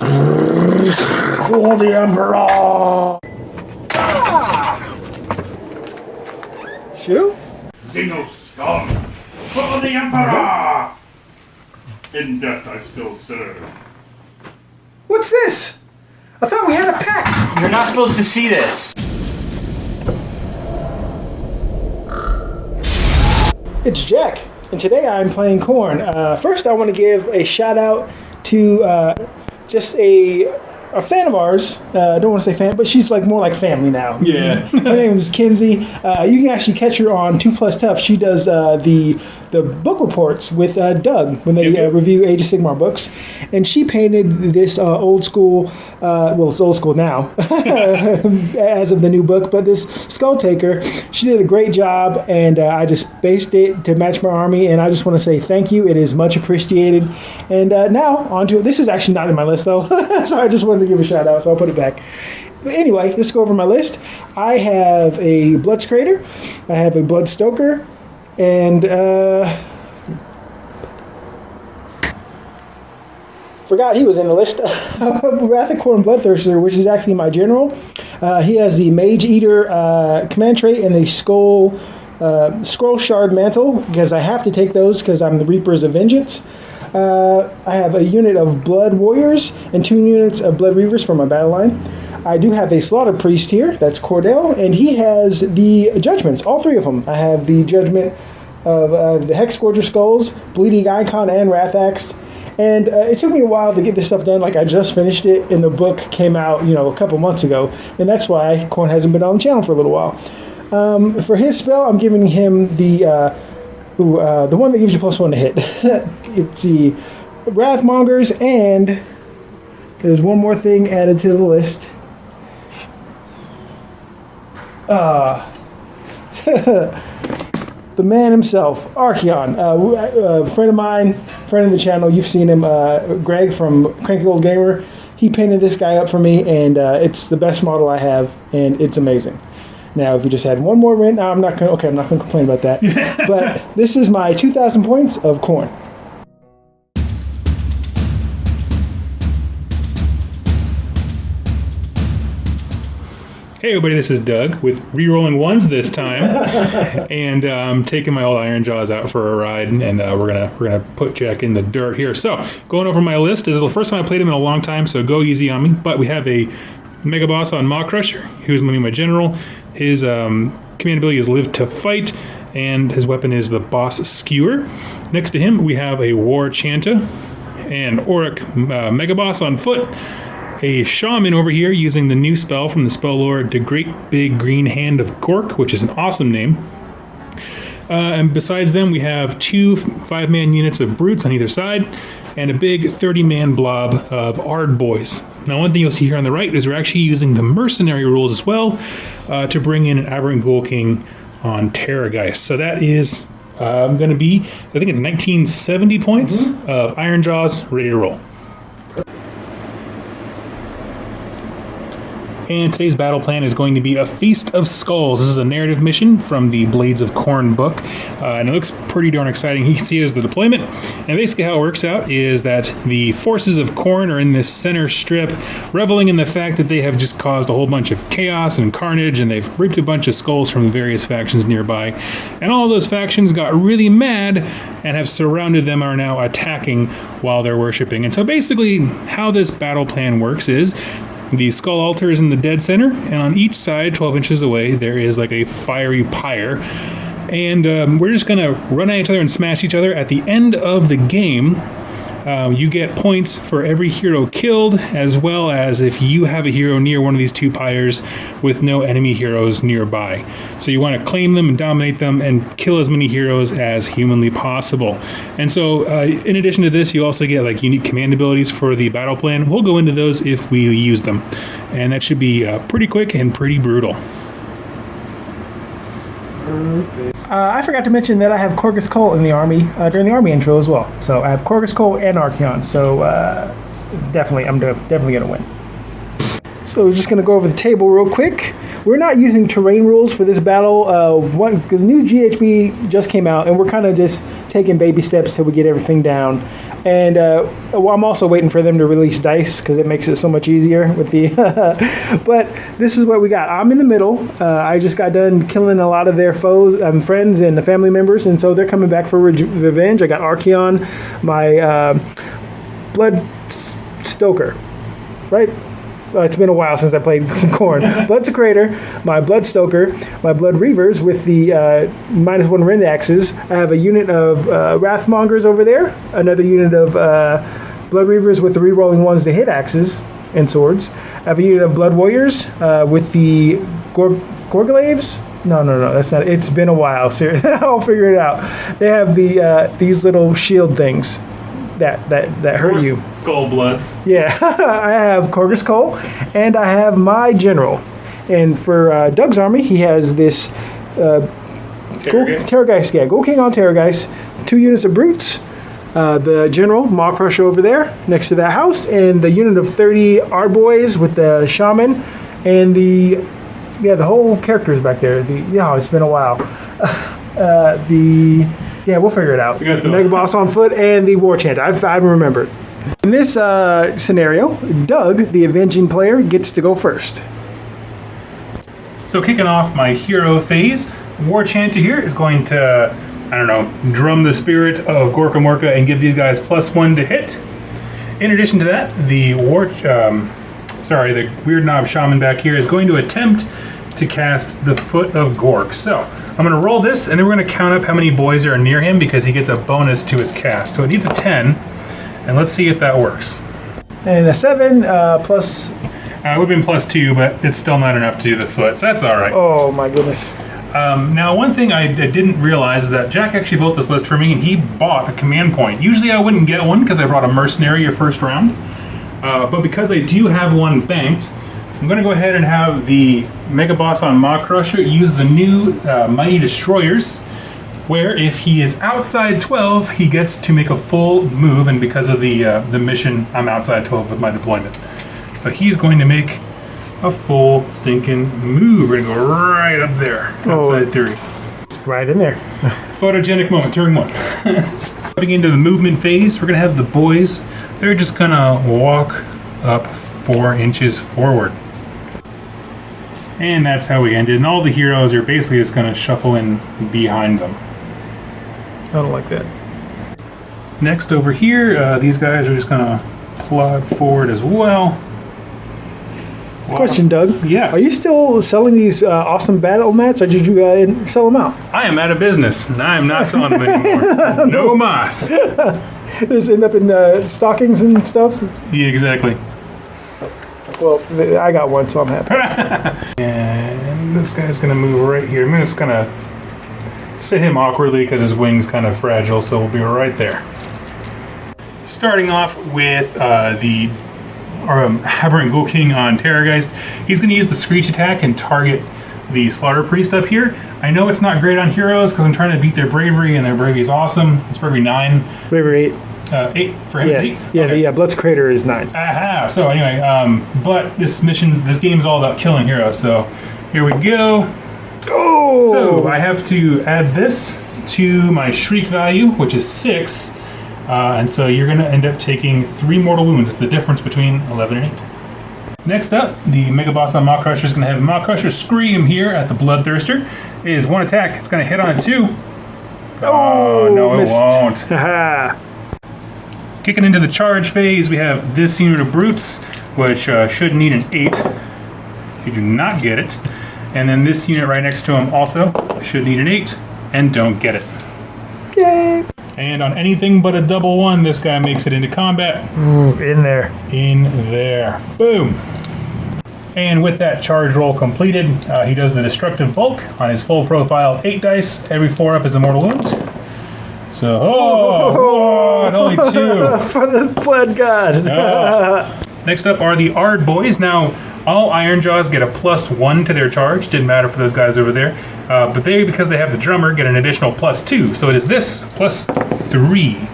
For the Emperor! Shoot? Dino scum! For the Emperor! In death I still serve. What's this? I thought we had a pact. You're not supposed to see this. It's Jack, and today I'm playing Khorne. First, I want to give a shout out to just a fan of ours. I don't want to say fan, but she's like more like family now. Yeah. Her name is Kinsey. You can actually catch her on 2 Plus Tough. She does the book reports with Doug when they review Age of Sigmar books. And she painted this old school, well, it's old school now, as of the new book, but this Skull Taker, she did a great job, and I just based it to match my army, and I just want to say thank you. It is much appreciated. And now, on to it. This is actually not in my list, though, so I just wanted to give a shout out, so I'll put it back. But anyway, let's go over my list. I have a Bloodscrater, I have a Bloodstoker, and forgot he was in the list. Wrath of Khorne Bloodthirster, which is actually my general. He has the Mage Eater command trait and the Scroll Shard Mantle, because I have to take those because I'm the Reapers of Vengeance. I have a unit of Blood Warriors and 2 units of Blood Reavers for my battle line. I do have a Slaughter Priest here, that's Cordell, and he has the Judgments, all 3 of them. I have the Judgment of the Hex Scourger Skulls, Bleeding Icon, and Wrath Axe. And it took me a while to get this stuff done. Like, I just finished it, and the book came out, a couple months ago, and that's why Khorne hasn't been on the channel for a little while. For his spell, I'm giving him the one that gives you +1 to hit. It's the Wrathmongers, and there's one more thing added to the list. The man himself, Archeon, a friend of mine, friend of the channel. You've seen him, Greg from Cranky Old Gamer. He painted this guy up for me, and it's the best model I have, and it's amazing. Now, if you just had one more win, I'm not going to complain about that. But this is my 2,000 points of Khorne. Hey everybody, this is Doug with re-rolling ones this time, and I'm taking my old Ironjawz out for a ride, and we're gonna put Jack in the dirt here. So, going over my list, this is the first time I played him in a long time, so go easy on me. But we have a Mega Boss on Mawcrushas, who's going to be my general. His command ability is Live to Fight, and his weapon is the Boss Skewer. Next to him, we have a War Chanta, and Auric Mega Boss on foot. A Shaman over here using the new spell from the spell lore, The Great Big Green Hand of Gork, which is an awesome name. And besides them, we have 2 5-man units of Brutes on either side, and a big 30-man blob of Ard Boys. Now, one thing you'll see here on the right is we're actually using the Mercenary rules as well to bring in an Aberrant Ghoul King on Terrorgeist. So that is going to be, I think it's 1970 points of Ironjawz ready to roll. And today's battle plan is going to be a Feast of Skulls. This is a narrative mission from the Blades of Khorne book, and it looks pretty darn exciting. You can see it as the deployment, and basically how it works out is that the forces of Khorne are in this center strip, reveling in the fact that they have just caused a whole bunch of chaos and carnage, and they've reaped a bunch of skulls from the various factions nearby, and all of those factions got really mad and have surrounded them, are now attacking while they're worshipping. And so basically how this battle plan works is the skull altar is in the dead center, and on each side, 12 inches away, there is like a fiery pyre. And we're just going to run at each other and smash each other. At the end of the game, you get points for every hero killed, as well as if you have a hero near one of these 2 pyres with no enemy heroes nearby. So you want to claim them and dominate them and kill as many heroes as humanly possible. And so in addition to this, you also get like unique command abilities for the battle plan. We'll go into those if we use them. And that should be pretty quick and pretty brutal. I forgot to mention that I have Korgus Cole in the army during the army intro as well. So I have Korgus Cole and Archeon. So I'm definitely gonna win. So we're just gonna go over the table real quick. We're not using terrain rules for this battle. The new GHB just came out, and we're kind of just taking baby steps till we get everything down. And well, I'm also waiting for them to release dice because it makes it so much easier with the. But this is what we got. I'm in the middle. I just got done killing a lot of their foes, friends, and the family members, and so they're coming back for revenge. I got Archeon, my Blood Stoker, right? It's been a while since I played Khorne. Blood Secretor, my Blood Stoker, my Blood Reavers with the -1 Rend Axes. I have a unit of Wrathmongers over there, another unit of Blood Reavers with the rerolling ones to hit axes and swords. I have a unit of Blood Warriors with the Gorglaves. No, that's not. It's been a while. Seriously, I'll figure it out. They have these little shield things that hurt you. Skull Bloods. Yeah, I have Korgus Cole, and I have my general. And for Doug's army, he has this Terrorgeist. Yeah, Gold King on Terrorgeist, 2 units of Brutes, the general, Mawcrushas over there, next to that house, and the unit of 30 Arboys with the Shaman, and the whole characters back there. It's been a while. We'll figure it out. The Mega Boss on foot and the War Chant. I remembered. In this scenario, Doug, the Avenging player, gets to go first. So kicking off my hero phase, War Chanter here is going to, drum the spirit of Gorka Morka and give these guys +1 to hit. In addition to that, the Weird Knob Shaman back here is going to attempt to cast the Foot of Gork. So I'm going to roll this, and then we're going to count up how many boys are near him because he gets a bonus to his cast. So it needs a 10, and let's see if that works. And a 7 plus... it would have been +2, but it's still not enough to do the foot, so that's all right. Oh, my goodness. Now, one thing I didn't realize is that Jack actually built this list for me, and he bought a command point. Usually I wouldn't get one because I brought a mercenary your first round, but because I do have one banked, I'm going to go ahead and have the Mega Boss on Mawcrushas use the new Mighty Destroyers, where if he is outside 12, he gets to make a full move, and because of the mission, I'm outside 12 with my deployment. So he's going to make a full stinking move. We're going to go right up there, outside 3. Right in there. Photogenic moment, turn 1. Putting into the movement phase, we're going to have the boys. They're just going to walk up 4 inches forward. And that's how we ended. And all the heroes are basically just going to shuffle in behind them. I don't like that. Next over here, these guys are just going to plod forward as well. Question, Doug. Yes. Are you still selling these awesome battle mats, or did you sell them out? I am out of business, and I am not selling them anymore. No mas. Just end up in stockings and stuff? Yeah, exactly. Well, I got one, so I'm happy. And this guy's going to move right here. I'm just going to sit him awkwardly because his wing's kind of fragile, so we'll be right there. Starting off with the Aberrant Ghoul King on Terrorgeist. He's going to use the Screech attack and target the Slaughter Priest up here. I know it's not great on heroes because I'm trying to beat their bravery, and their bravery is awesome. It's bravery 9. Bravery 8. 8 for him. Yeah, It's 8. yeah, Okay. yeah. Blood's Crater is 9. Aha. So anyway, but this game is all about killing heroes. So here we go. Oh! So I have to add this to my Shriek value, which is 6. And so you're going to end up taking 3 mortal wounds. It's the difference between 11 and 8. Next up, the Mega Boss on Mawcrushas is going to have Mawcrushas Scream here at the Bloodthirster. It is 1 attack. It's going to hit on a 2. Oh, no, missed. it won't. Haha. Kicking into the charge phase, we have this unit of Brutes, which should need an 8. You do not get it. And then this unit right next to him also should need an 8 and don't get it. Yay! And on anything but a double 1, this guy makes it into combat. Ooh, in there. In there. Boom. And with that charge roll completed, he does the Destructive Bulk on his full profile 8 dice. Every 4 up is a mortal wound. So, and only 2. For the Blood God. Next up are the Ard boys. Now, all Ironjawz get a +1 to their charge. Didn't matter for those guys over there. But they, because they have the drummer, get an additional +2. So it is this +3.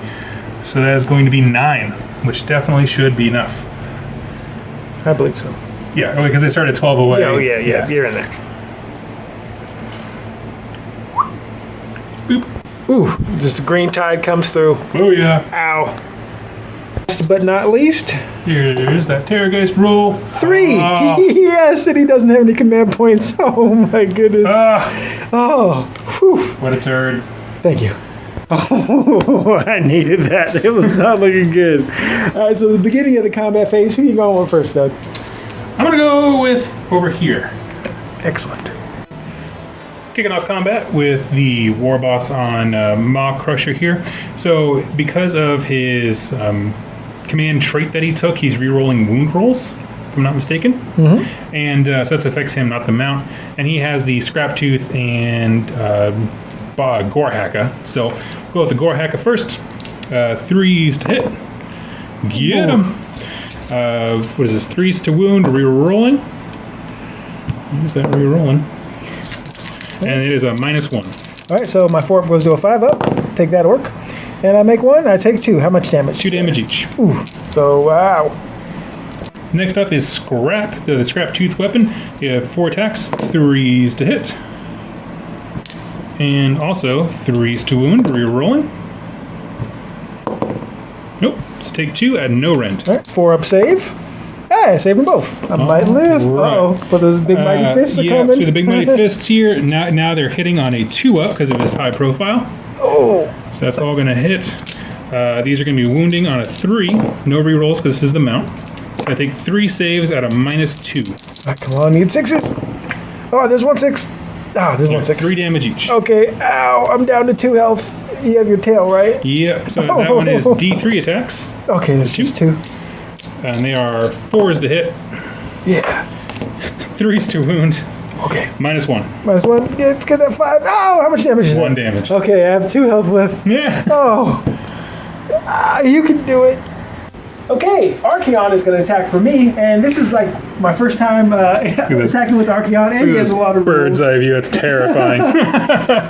So that is going to be 9, which definitely should be enough. I believe so. Yeah, because they started 12 away. Oh, yeah. You're in there. Boop. Ooh, just a green tide comes through. Oh, yeah. Ow. but not least, Here's that Terrorgeist roll. 3. Yes, and he doesn't have any command points. Oh my goodness. Oh, whew. What a turd. Thank you. Oh, I needed that. It was not looking good. All right, so the beginning of the combat phase. Who are you going on first, Doug? I'm going to go with over here. Excellent. Kicking off combat with the war boss on Mawcrushas here. So because of his command trait that he took, he's rerolling wound rolls, if I'm not mistaken. Mm-hmm. And so that affects him, not the mount. And he has the Scrap Tooth and Gore Hacka. So we'll go with the Gore Hacka first. 3s to hit. Get him. What is this? 3s to wound, rerolling. Use that rerolling. And it is a -1. All right, so my 4 goes to a 5-up. Take that, orc. And I make 1. I take 2. How much damage? 2 damage each. Ooh. So, wow. Next up is Scrap, the Scrap Tooth weapon. You have 4 attacks, 3s to hit. And also 3s to wound, rerolling. Nope. So take 2 at no rend. All right, 4-up save. Hey, I saved them both. I might live. Right. Uh-oh. But those big mighty fists are coming. Yeah, so the big mighty fists here. Now they're hitting on a 2-up because of his high profile. Oh. So that's all going to hit. These are going to be wounding on a 3. No rerolls because this is the mount. So I take 3 saves at a -2. Come on, need 6s. Oh, there's 1 6. Ah, there's 1 6. 3 damage each. Okay, ow, I'm down to 2 health. You have your tail, right? Yeah, so that one is D3 attacks. Okay, that's just 2. And they are 4s to hit, Yeah. 3s to wound, Okay. -1. -1. Yeah, let's get that 5. Oh, how much damage is that? 1 damage. Okay, I have 2 health left. Yeah. Oh. You can do it. Okay, Archaon is going to attack for me, and this is like my first time attacking with Archaon, and he has a lot of bird's rules. eye view. It's terrifying.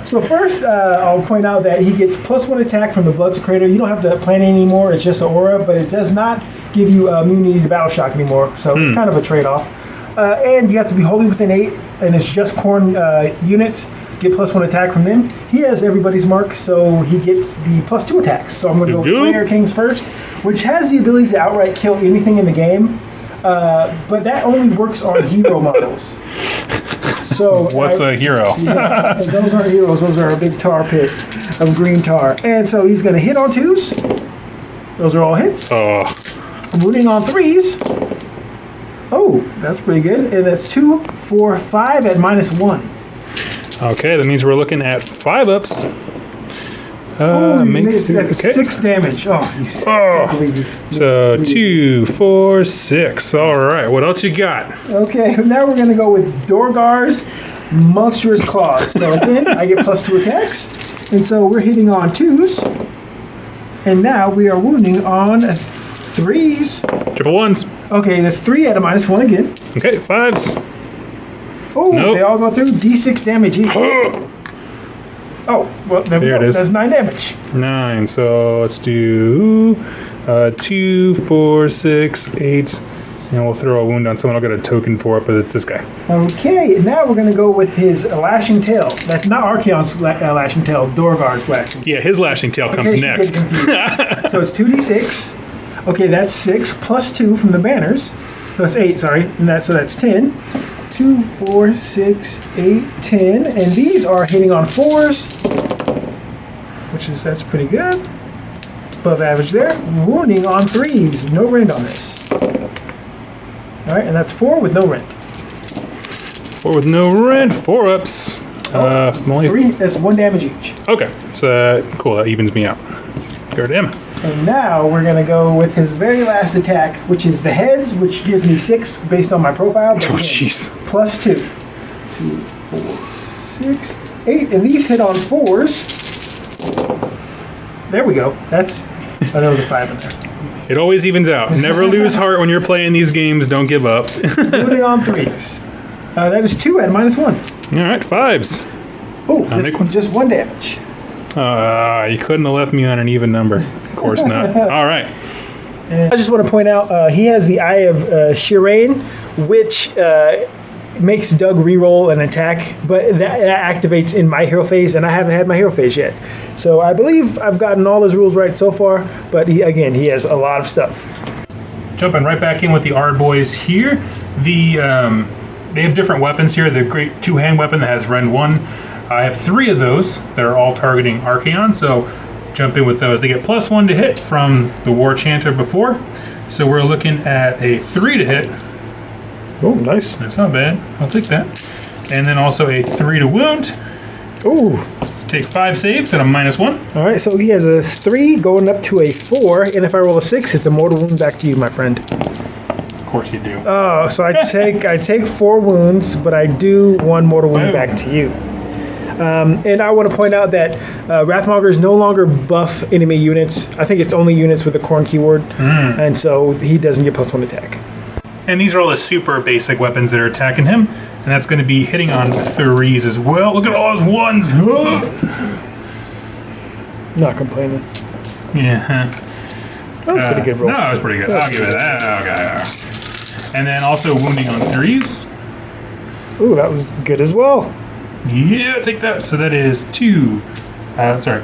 So first, I'll point out that he gets +1 attack from the Bloodthirsters. You don't have to plan anymore. It's just an aura, but it does not give you immunity to battle shock anymore. So it's kind of a trade-off. And you have to be wholly within 8, and it's just Khorne units. Get +1 attack from them. He has everybody's mark, so he gets the +2 attacks. So I'm going to go with Slayer Kings first, which has the ability to outright kill anything in the game, but that only works on hero models. So What's a hero? Yeah, those aren't heroes. Those are a big tar pit of green tar. And so he's going to hit on 2s. Those are all hits. Oh. Wounding on 3s. Oh, that's pretty good. And that's 2, 4, 5 at -1. Okay, that means we're looking at 5-ups. That's 6 damage. Oh, you can't believe it. So 2, 4, 6. All right, what else you got? Okay, now we're going to go with Dorgar's Monstrous Claws. So again, I get +2 attacks. And so we're hitting on 2s. And now we are wounding on 3s. Triple 1s. Okay, that's 3 at a -1 again. Okay, 5s. Oh, Nope. they all go through. D6 damage each. Oh, well, there we There go. it is. That's 9 damage. 9. So let's do 2, 4, 6, 8. And we'll throw a wound on someone. I'll get a token for it, but it's this guy. Okay, now we're going to go with his Lashing Tail. That's not Archaon's Lashing Tail, Dorgar's Lashing Tail. Yeah, his lashing tail comes In case you get next. confused. So it's 2d6. Okay, that's 6 plus 2 from the banners. No, it's 8, sorry. And so that's 10. 2, 4, 6, 8, 10. And these are hitting on 4s, that's pretty good. Above average there. Wounding on 3s. No rend on this. All right, and that's 4 with no rend. 4 with no rend. 4-ups. Only 3, that's 1 damage each. Okay, so cool. That evens me out. Go damn. And now we're going to go with his very last attack, which is the heads, which gives me 6 based on my profile. Oh, jeez. Plus 2. 2, 4, 6, 8. And these hit on 4s. There we go. There was a 5 in there. It always evens out. Never lose heart when you're playing these games. Don't give up. Moving on 3s. That is 2 at -1. All right, 5s. Oh, make one. just 1 damage. You couldn't have left me on an even number. Of course not. All right. And I just want to point out, he has the Eye of Shirain, which makes Doug reroll an attack, but that activates in my hero phase, and I haven't had my hero phase yet. So I believe I've gotten all his rules right so far, but he has a lot of stuff. Jumping right back in with the Ard boys here. They have different weapons here. The great two-hand weapon that has Rend 1. I have 3 of those that are all targeting Archaon, so jump in with those. They get +1 to hit from the War Chanter before, so we're looking at a 3 to hit. Oh, nice. That's not bad. I'll take that. And then also a 3 to wound. Ooh. Let's take 5 saves at a -1. All right, so he has a 3 going up to a 4, and if I roll a 6, it's a mortal wound back to you, my friend. Of course you do. Oh, so I take 4 wounds, but I do 1 mortal wound back to you. And I want to point out that Wrathmongers no longer buff enemy units. I think it's only units with the Khorne keyword, and so he doesn't get +1 attack. And these are all the super basic weapons that are attacking him, and that's going to be hitting on 3s as well. Look at all those 1s! Not complaining. Yeah. That was pretty good roll. No, that was pretty good. I'll give it that. Okay. And then also wounding on 3s. Ooh, that was good as well. Yeah, take that. So that is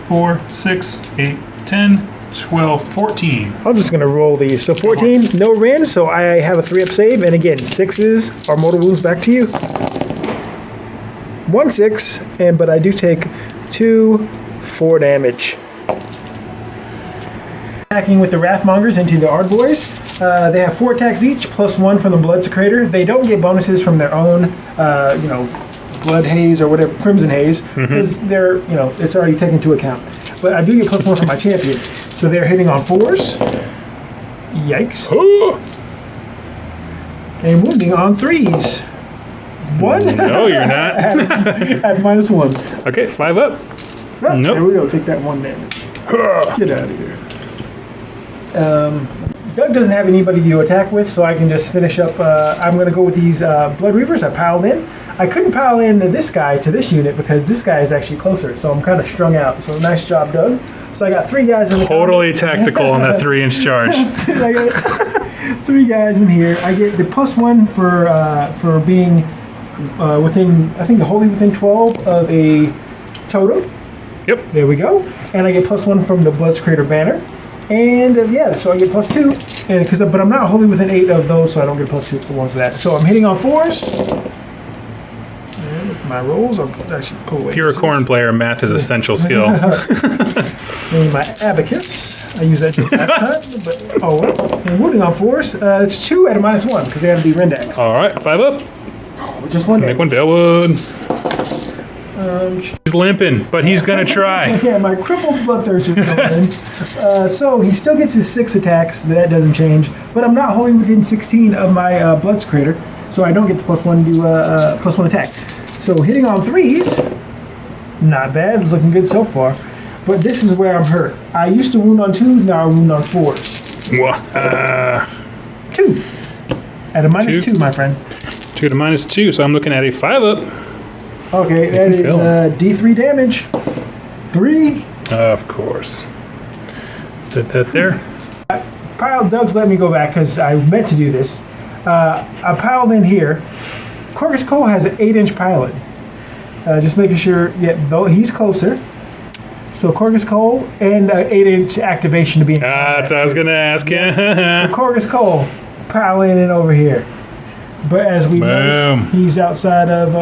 4, 6, 8, 10, 12, 14. I'm just going to roll these. So 14, no rend, so I have a 3-up save. And again, 6s are mortal wounds back to you. 1 6, but I do take 2 4 damage. Attacking with the Wrathmongers into the Ard boys. They have 4 attacks each, +1 from the Bloodsecrator. They don't get bonuses from their own, Blood Haze or whatever, Crimson Haze, because they're, it's already taken into account. But I do get +1 from my champion. So they're hitting on 4s. Yikes. And wounding on 3s. 1? No, you're not. at -1. Okay, 5 up. Oh, Nope. There we go. Take that 1 damage. Get out of here. Doug doesn't have anybody to attack with, so I can just finish up. I'm going to go with these Blood Reavers. I piled in. I couldn't pile in this guy to this unit because this guy is actually closer, so I'm kind of strung out. So nice job, Doug. So I got 3 guys in the Totally tactical on that 3-inch charge. I got 3 guys in here. I get the +1 for being within, I think, wholly within 12 of a totem. Yep. There we go. And I get +1 from the Bloodsecrator banner. And so I get +2. But I'm not wholly within 8 of those, so I don't get +2 for 1 for that. So I'm hitting on 4s. And my rolls, I should pull away. Pure Khorne player, math is essential skill. And my abacus. I use that just last time. And wounding on 4s. It's 2 at a -1 because they have the Rendax. All right, 5 up. Just 1 Make 1 Bellwood. He's limping, but he's going to try. Yeah, my crippled Bloodthirsters going in. So he still gets his 6 attacks. That doesn't change. But I'm not wholly within 16 of my Bloodsecrator, so I don't get the +1 to +1 attack. So hitting on 3s, not bad. It's looking good so far. But this is where I'm hurt. I used to wound on 2s, now I wound on 4s. 2. At a -2, my friend. 2 to -2, so I'm looking at a 5 up. Okay, that is D3 damage. 3. Of course. Set that there. Doug's let me go back because I meant to do this. I piled in here. Corvus Cole has an 8-inch pilot. Just making sure, though he's closer. So Corvus Cole and 8-inch activation to be in That's what I was going to ask you. So Corvus Cole piling in over here. But as we know, he's outside of...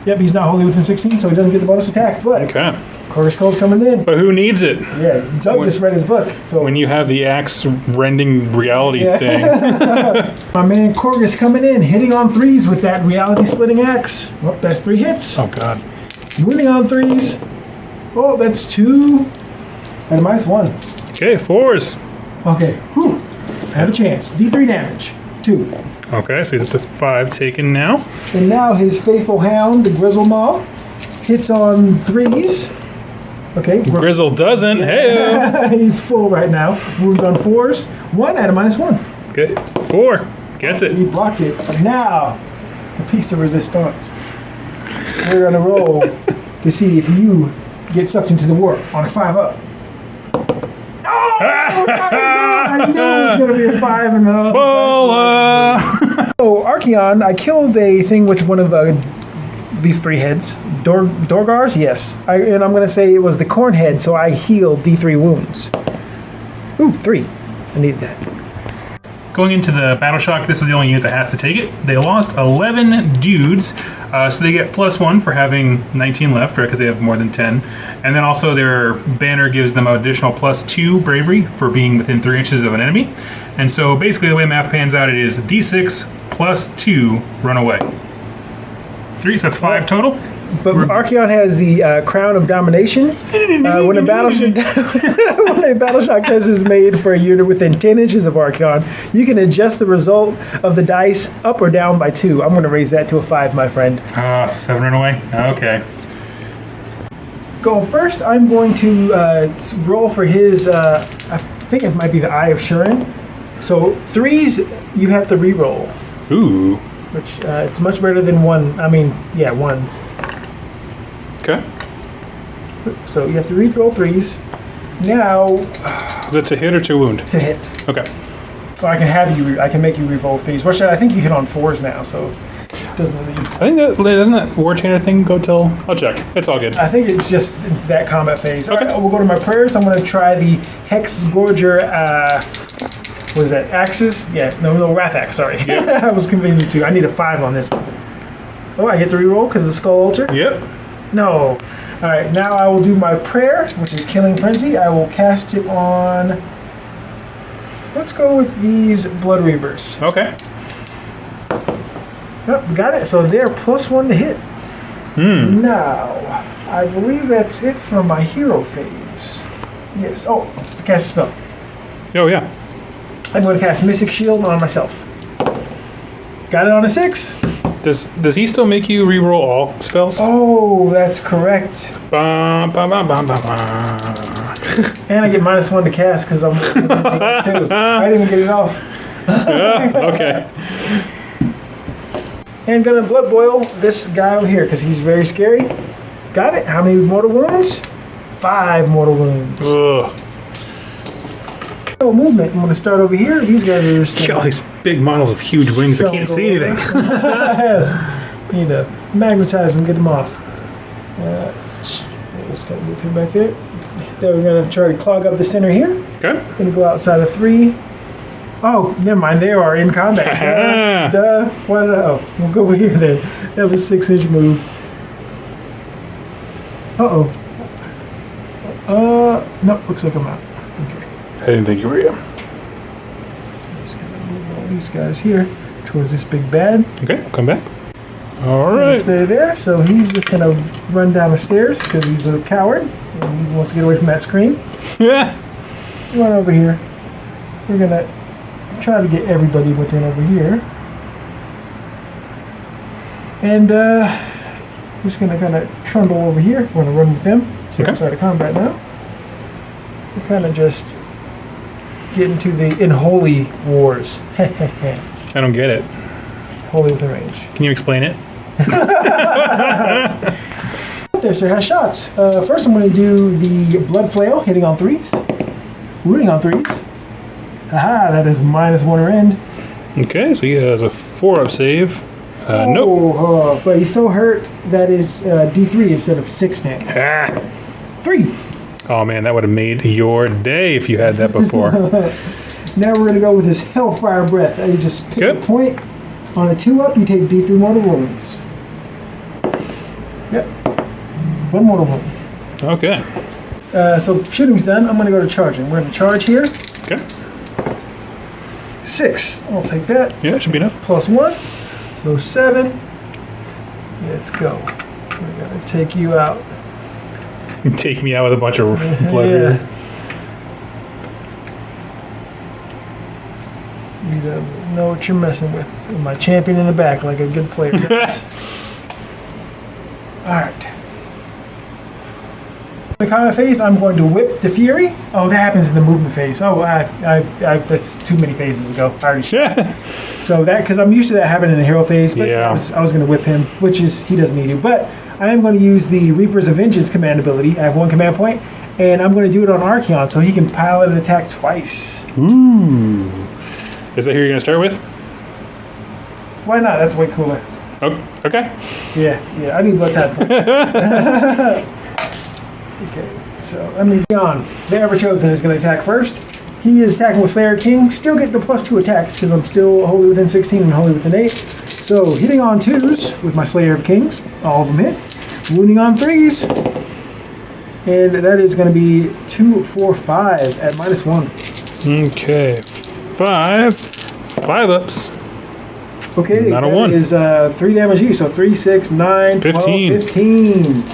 he's not wholly within 16, so he doesn't get the bonus attack. But Okay. Corvus Cole's coming in. But who needs it? Yeah, Doug just read his book. So When you have the axe rending reality thing. my man Corvus coming in, hitting on 3s with that reality splitting axe. Well, that's 3 hits. Oh, God. Wounding on 3s. Oh, that's 2 at a -1. Okay, 4s. Okay, whew. I have a chance. D3 damage. 2. Okay, so he's up to 5 taken now. And now his faithful hound, the Grizzlemaw, hits on 3s. Okay. Grizzle doesn't. Hey. He's full right now. Wounds on 4s. 1 at a -1. Okay, 4. Gets it. He blocked it. Now, a piece de resistance. We're going to roll to see if you get sucked into the war on a 5 up. Oh, my God! I knew it was going to be a 5 and then Bola! So our Archeon, I killed a thing with one of these 3 heads. Dorgars, yes. And I'm going to say it was the Khorne head, so I healed D3 wounds. Ooh, 3. I needed that. Going into the Battle Shock, this is the only unit that has to take it. They lost 11 dudes, so they get +1 for having 19 left, right, because they have more than 10. And then also their banner gives them an additional +2 bravery for being within 3 inches of an enemy. And so basically the way math pans out, it is D6 +2 run away. 3, so that's 5 total. But Archeon has the Crown of Domination. When a battle shock test is made for a unit within 10 inches of Archeon, you can adjust the result of the dice up or down by 2. I'm going to raise that to a 5, my friend. Ah, so 7 run away? Okay. Going first, I'm going to roll for his, I think it might be the Eye of Shurin. So 3s, you have to re-roll. Ooh. Which, it's much better than 1. I mean, yeah, 1s. Okay. So you have to re-roll 3s. Now... Is that to hit or to wound? To hit. Okay. Or I can make you re-roll 3s. Which I think you hit on 4s now, so it doesn't really... I think doesn't that War Chainer thing go till... I'll check. It's all good. I think it's just that combat phase. Okay. All right, we'll go to my prayers. I'm going to try the Hex Gorger... what is that? Axes? Yeah, no, Wrath Axe, sorry. Yep. I was convenient too. I need a 5 on this one. Oh, I get to re-roll because of the Skull Ulcer? Yep. No. Alright, now I will do my prayer, which is Killing Frenzy. I will cast it on... Let's go with these Blood Reavers. Okay. Yep, got it. So they're +1 to hit. Now, I believe that's it for my hero phase. Yes. Oh, cast a spell. Oh, yeah. I'm going to cast Mystic Shield on myself. Got it on a 6. Does he still make you re-roll all spells? Oh, that's correct. Ba, ba, ba, ba, ba, ba. And I get -1 to cast because I'm too. I didn't even get it off. Okay. And gonna blood boil this guy over here because he's very scary. Got it. How many mortal wounds? 5 mortal wounds. Ugh. So movement. I'm gonna start over here. These guys are just. All these big models with huge wings. I can't see anything. Yes. Need to magnetize them, get them off. Just gotta move him back there. Then we're gonna try to clog up the center here. Okay. Gonna go outside of 3. Oh, never mind. They are in combat. Duh. Why did I? Oh, we'll go over here then. That was a 6-inch move. Uh-oh. No, looks like I'm out. Okay. I didn't think you were here. Just gonna move all these guys here towards this big bad. Okay, come back. All right. Stay there. So he's just gonna run down the stairs because he's a coward and he wants to get away from that screen. Yeah. Run over here. We're gonna try to get everybody within over here. And I'm just gonna kind of trundle over here. We're gonna run with them. So outside of combat now. We kind of just get into the unholy wars. I don't get it. Holy within range. Can you explain it? Bloodthirster has shots. First I'm going to do the Blood Flail, hitting on 3s. Wounding on 3s. Haha, that is -1 or end. Okay, so he has a 4-up save. Nope. Oh, but he's so hurt that is D3 instead of 6 damage. 3. Oh man, that would have made your day if you had that before. Now we're going to go with his Hellfire Breath. You just pick a point. On a 2-up, you take D3 mortal wounds. Yep. 1 mortal wound. Okay. So shooting's done. I'm going to go to charging. We're going to charge here. Okay. 6. I'll take that. Yeah, should be enough. +1. So 7. Let's go. We're going to take you out. Take me out with a bunch of blood. Yeah. You don't know what you're messing with. My champion in the back like a good player does. Alright. In the combat phase, I'm going to whip the Fury. Oh, that happens in the movement phase. Oh, that's too many phases ago. I already So that, because I'm used to that happening in the hero phase, but I was going to whip him, which is, he doesn't need to. But I am going to use the Reapers of Vengeance command ability. I have 1 command point, and I'm going to do it on Archeon so he can pilot an attack twice. Ooh. Is that who you're going to start with? Why not? That's way cooler. Oh, okay. Yeah, I need blood type points. Okay, so I mean, John, the Ever-Chosen is going to attack first. He is attacking with Slayer King. Still get the +2 attacks because I'm still wholly within 16 and wholly within 8. So hitting on 2s with my Slayer of Kings. All of them hit. Wounding on 3s. And that is going to be 2, 4, 5 at -1. Okay. 5 ups. Okay, Not a that 1. is 3 damage each. So 3, 6, 9, 12, 15.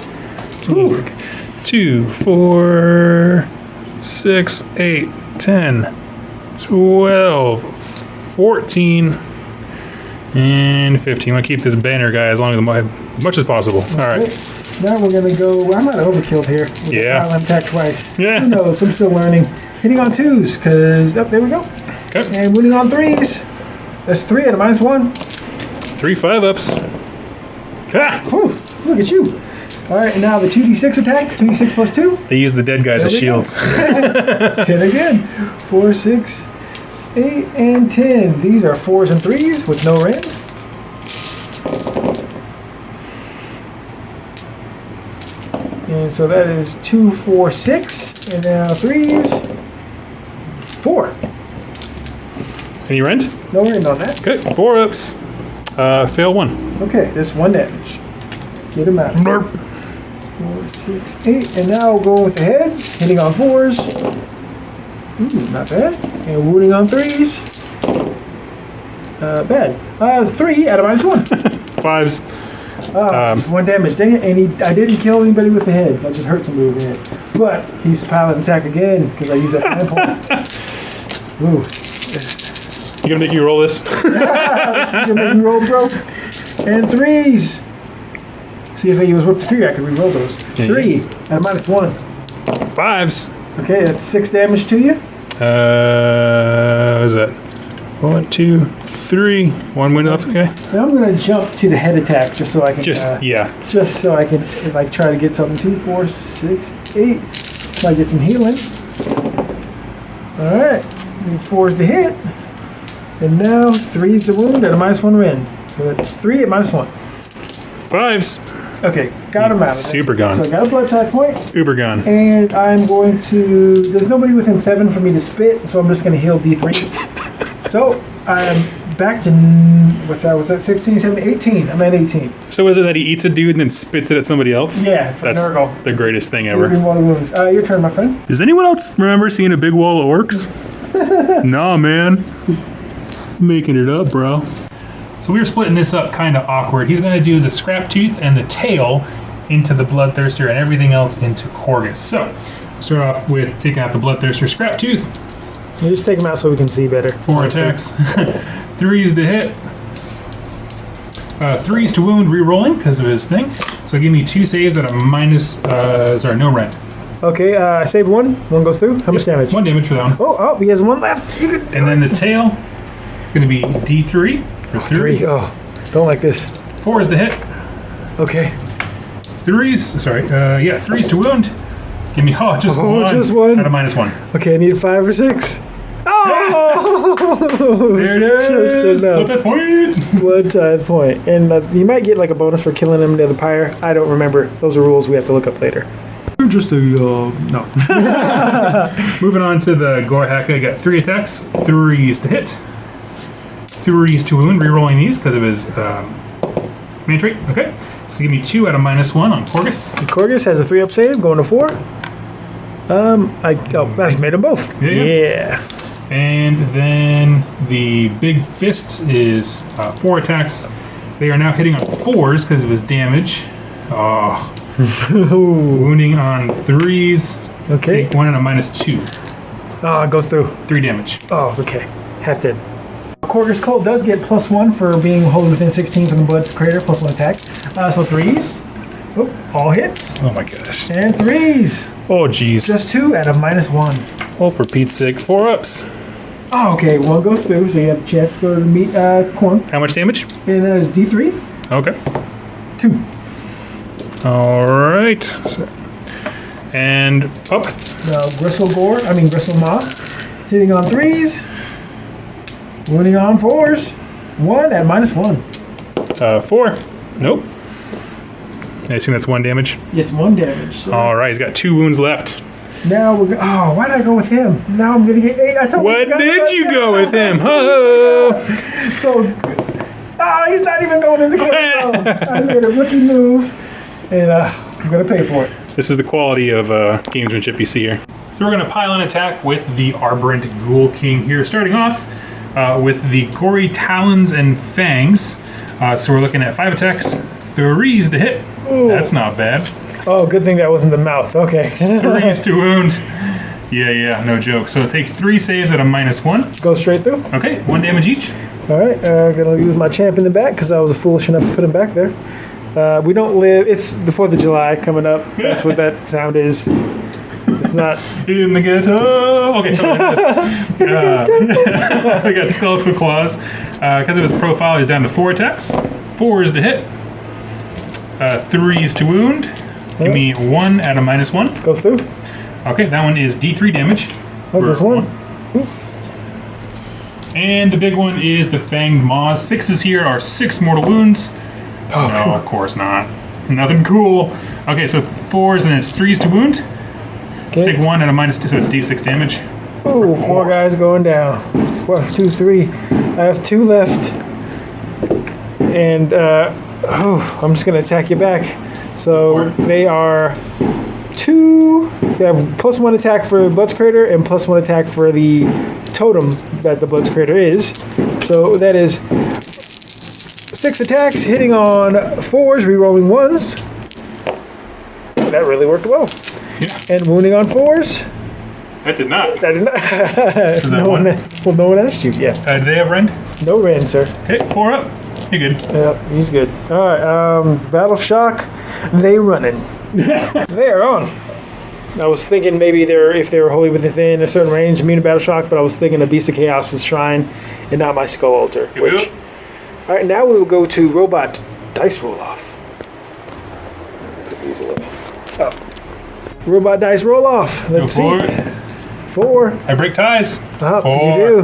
2, 4, 6, 8, 10, 12, 14, and 15. I'm going to keep this banner guy as long as much as possible. All right. Now we're going to go. I might have overkilled here. With Yeah. the attack twice. Yeah. Who knows? I'm still learning. Hitting on 2s, because. Oh, there we go. Okay. And winning on 3s. That's 3 at a -1. 3 5 ups. Ah! Whew, look at you. All right, and now the 2d6 attack. 2d6 +2. They use the dead guys as There we go. shields. 10 again. 4, 6, 8, and 10. These are 4s and 3s with no rend. And so that is 2, 4, 6. And now 3s. 4. Any rend? No rend on that. Okay. 4 ups. Fail 1. Okay, that's 1 damage. Get him out. Burp. 4, 6, 8. And now we'll go with the heads. Hitting on 4s. Ooh, not bad. And wounding on 3s. Bad. 3 at a -1. 5s. Just 1 damage. Dang it. And I didn't kill anybody with the head. I just hurt somebody with the head. But he's piling attack again because I used that 9 point. Ooh. You gonna make you roll this? You gonna make me roll, bro? And 3s. See if he was whipped to 3, I could re-roll those. 3 at a -1. 5s. Okay, that's 6 damage to you. What is that? 1, 2, 3. 1 win left. Okay. Now I'm gonna jump to the head attack just so I can. Yeah. Just so I can, if I try to get something. 2, 4, 6, 8. Might get some healing. All right, 4 is the hit, and now 3 is the wound at a -1 rend. So it's 3 at -1. 5s. Okay, got him out of there. Super gone. So I got a blood type point, Uber gone. and I'm going to. There's nobody within 7 for me to spit, so I'm just gonna heal D3. So I'm back to what's that? Was that 16, 17, 18? I'm at 18. So is it that he eats a dude and then spits it at somebody else? Yeah, for That's Nurgle. the greatest thing ever. Delivering water wounds. Your turn, my friend. Does anyone else remember seeing a big wall of orcs? Nah, man. Making it up, bro. So we were splitting this up kind of awkward. He's going to do the scrap tooth and the tail into the Bloodthirster and everything else into Khorne. So we'll start off with taking out the Bloodthirster scrap tooth. You just take them out so we can see better. 4 attacks. 3s to hit. 3s to wound, re-rolling because of his thing. So give me 2 saves at a no rend. Okay, I save 1. 1 goes through. How much damage? 1 damage for that one. Oh, he has 1 left. And then the tail is going to be D3 for 3. Oh, don't like this. 4 is the hit. Okay. 3s to wound. Give me just one. Just 1. At a -1. Okay, I need 5 or 6. Oh! There it is. Just Put enough. that point. Blood type point. And you might get like a bonus for killing him near the pyre. I don't remember. Those are rules we have to look up later. Just a no. Moving on to the Gore Hack. I got 3 attacks, 3s to hit, 3s to wound. Rerolling these because of his command trait. Okay, so give me 2 at a -1 on Khorne. Khorne has a 3-up save, going to 4. I made them both. Yeah. And then the big fist is 4 attacks. They are now hitting on 4s because of his damage. Oh. Wounding on 3s. Okay. Take 1 at a -2. Oh, it goes through. 3 damage. Oh, okay. Hefted. Khorne's Colt does get +1 for being wholly within 16 from the Blood's Crater, +1 attack. So 3s. Oh, all hits. Oh my gosh. And 3s. Oh jeez. Just 2 at a -1. Oh, for Pete's sake. 4 ups. Oh, okay. 1 goes through, so you have the chance to go to meet Khorne. How much damage? And that is D3. Okay. 2. All right. And up. Gristle Maw. Hitting on 3s. Wounding on 4s. 1 at -1. 4. Nope. I assume that's 1 damage. Yes, 1 damage. So All right, he's got 2 wounds left. now we're oh, why did I go with him? Now I'm gonna get 8. I told What you did you go with him? Oh. So, he's not even going in the corner. I made a rookie move, and I'm gonna pay for it. This is the quality of gamesmanship you see here. So we're going to pile an attack with the Arborant Ghoul King here, starting off with the Gory Talons and Fangs. So we're looking at 5 attacks, 3s to hit. Ooh. That's not bad. Oh, good thing that wasn't the mouth. Okay. 3s to wound. Yeah, no joke. So take 3 saves at a -1. Go straight through. Okay, 1 damage each. All right, gonna use my champ in the back because I was foolish enough to put him back there. We don't live. It's the 4th of July coming up. That's what that sound is. It's not in the ghetto. Okay, so we got Skeletal Claws. Because of his profile, he's down to 4 attacks. 4s to hit. 3s to wound. Give me 1 at a -1. go through. Okay, that one is D3 damage. Oh, just one. And the big one is the Fanged Maws. 6s here are 6 mortal wounds. Oh, No, of course not. Nothing cool. Okay, so 4s and it's 3s to wound. okay. Take 1 at a -2, so it's D6 damage. Ooh, 4 guys going down. 1, 2, 3. I have 2 left. And I'm just gonna attack you back. So they are 2. They have +1 attack for Bloodscrater and +1 attack for the totem that the Bloodscrater is. So that is 6 attacks, hitting on 4s, rerolling 1s. That really worked well. Yeah, And wounding on 4s. that did not. That did not. that no one? No one asked you. Yeah. Do they have rend? No rend, sir. Okay, 4 up. You're good. Yeah, he's good. All right. Battle Shock. They running. They're on. I was thinking maybe if they were wholly within a certain range, immune to Battle Shock, but I was thinking of Beast of Chaos's Shrine and not my Skull Altar. Good. All right, now we will go to Robot Dice Roll Off. Put these away. Oh. Robot Dice Roll Off. Let's Go for see. it. 4. I break ties. Oh, 4. you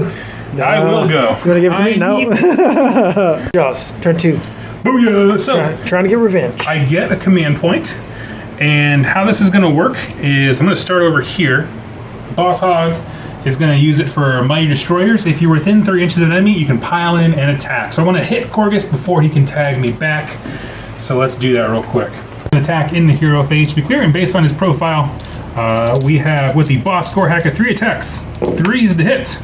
do. I will go. You want to give it to me? No. Jaws, turn 2. Booyah! So Trying to get revenge. I get a command point, and how this is going to work is I'm going to start over here. Boss Hog is going to use it for Mighty Destroyers. If you're within 3 inches of an enemy, you can pile in and attack. So I want to hit Korgus before he can tag me back. So let's do that real quick. An attack in the hero phase to be clear, and based on his profile, we have with the Boss Core Hacker 3 attacks, 3s to hit.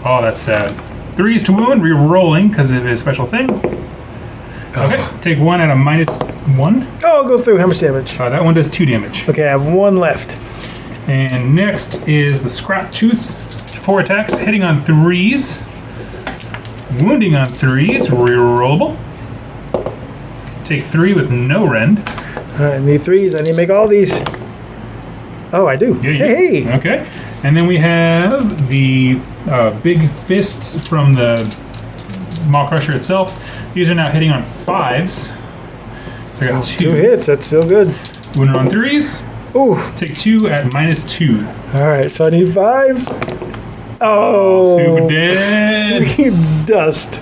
Oh, that's sad. 3s to wound, re-rolling because of his special thing. Okay, take 1 at a -1. Oh, it goes through. How much damage? That one does 2 damage. Okay, I have 1 left. And next is the Scrap Tooth. 4 attacks, hitting on 3s, wounding on 3s, re-rollable. Take 3 with no rend. All right, I need 3s. I need to make all these. Oh, I do. Yeah, Hey. Okay. And then we have the big fists from the Mawcrusher itself. These are now hitting on 5s. So I got 2. 2 hits. That's still good. Wounded on 3s. Ooh. Take 2 at -2. All right, so I need 5. Oh. Super dead. Dust.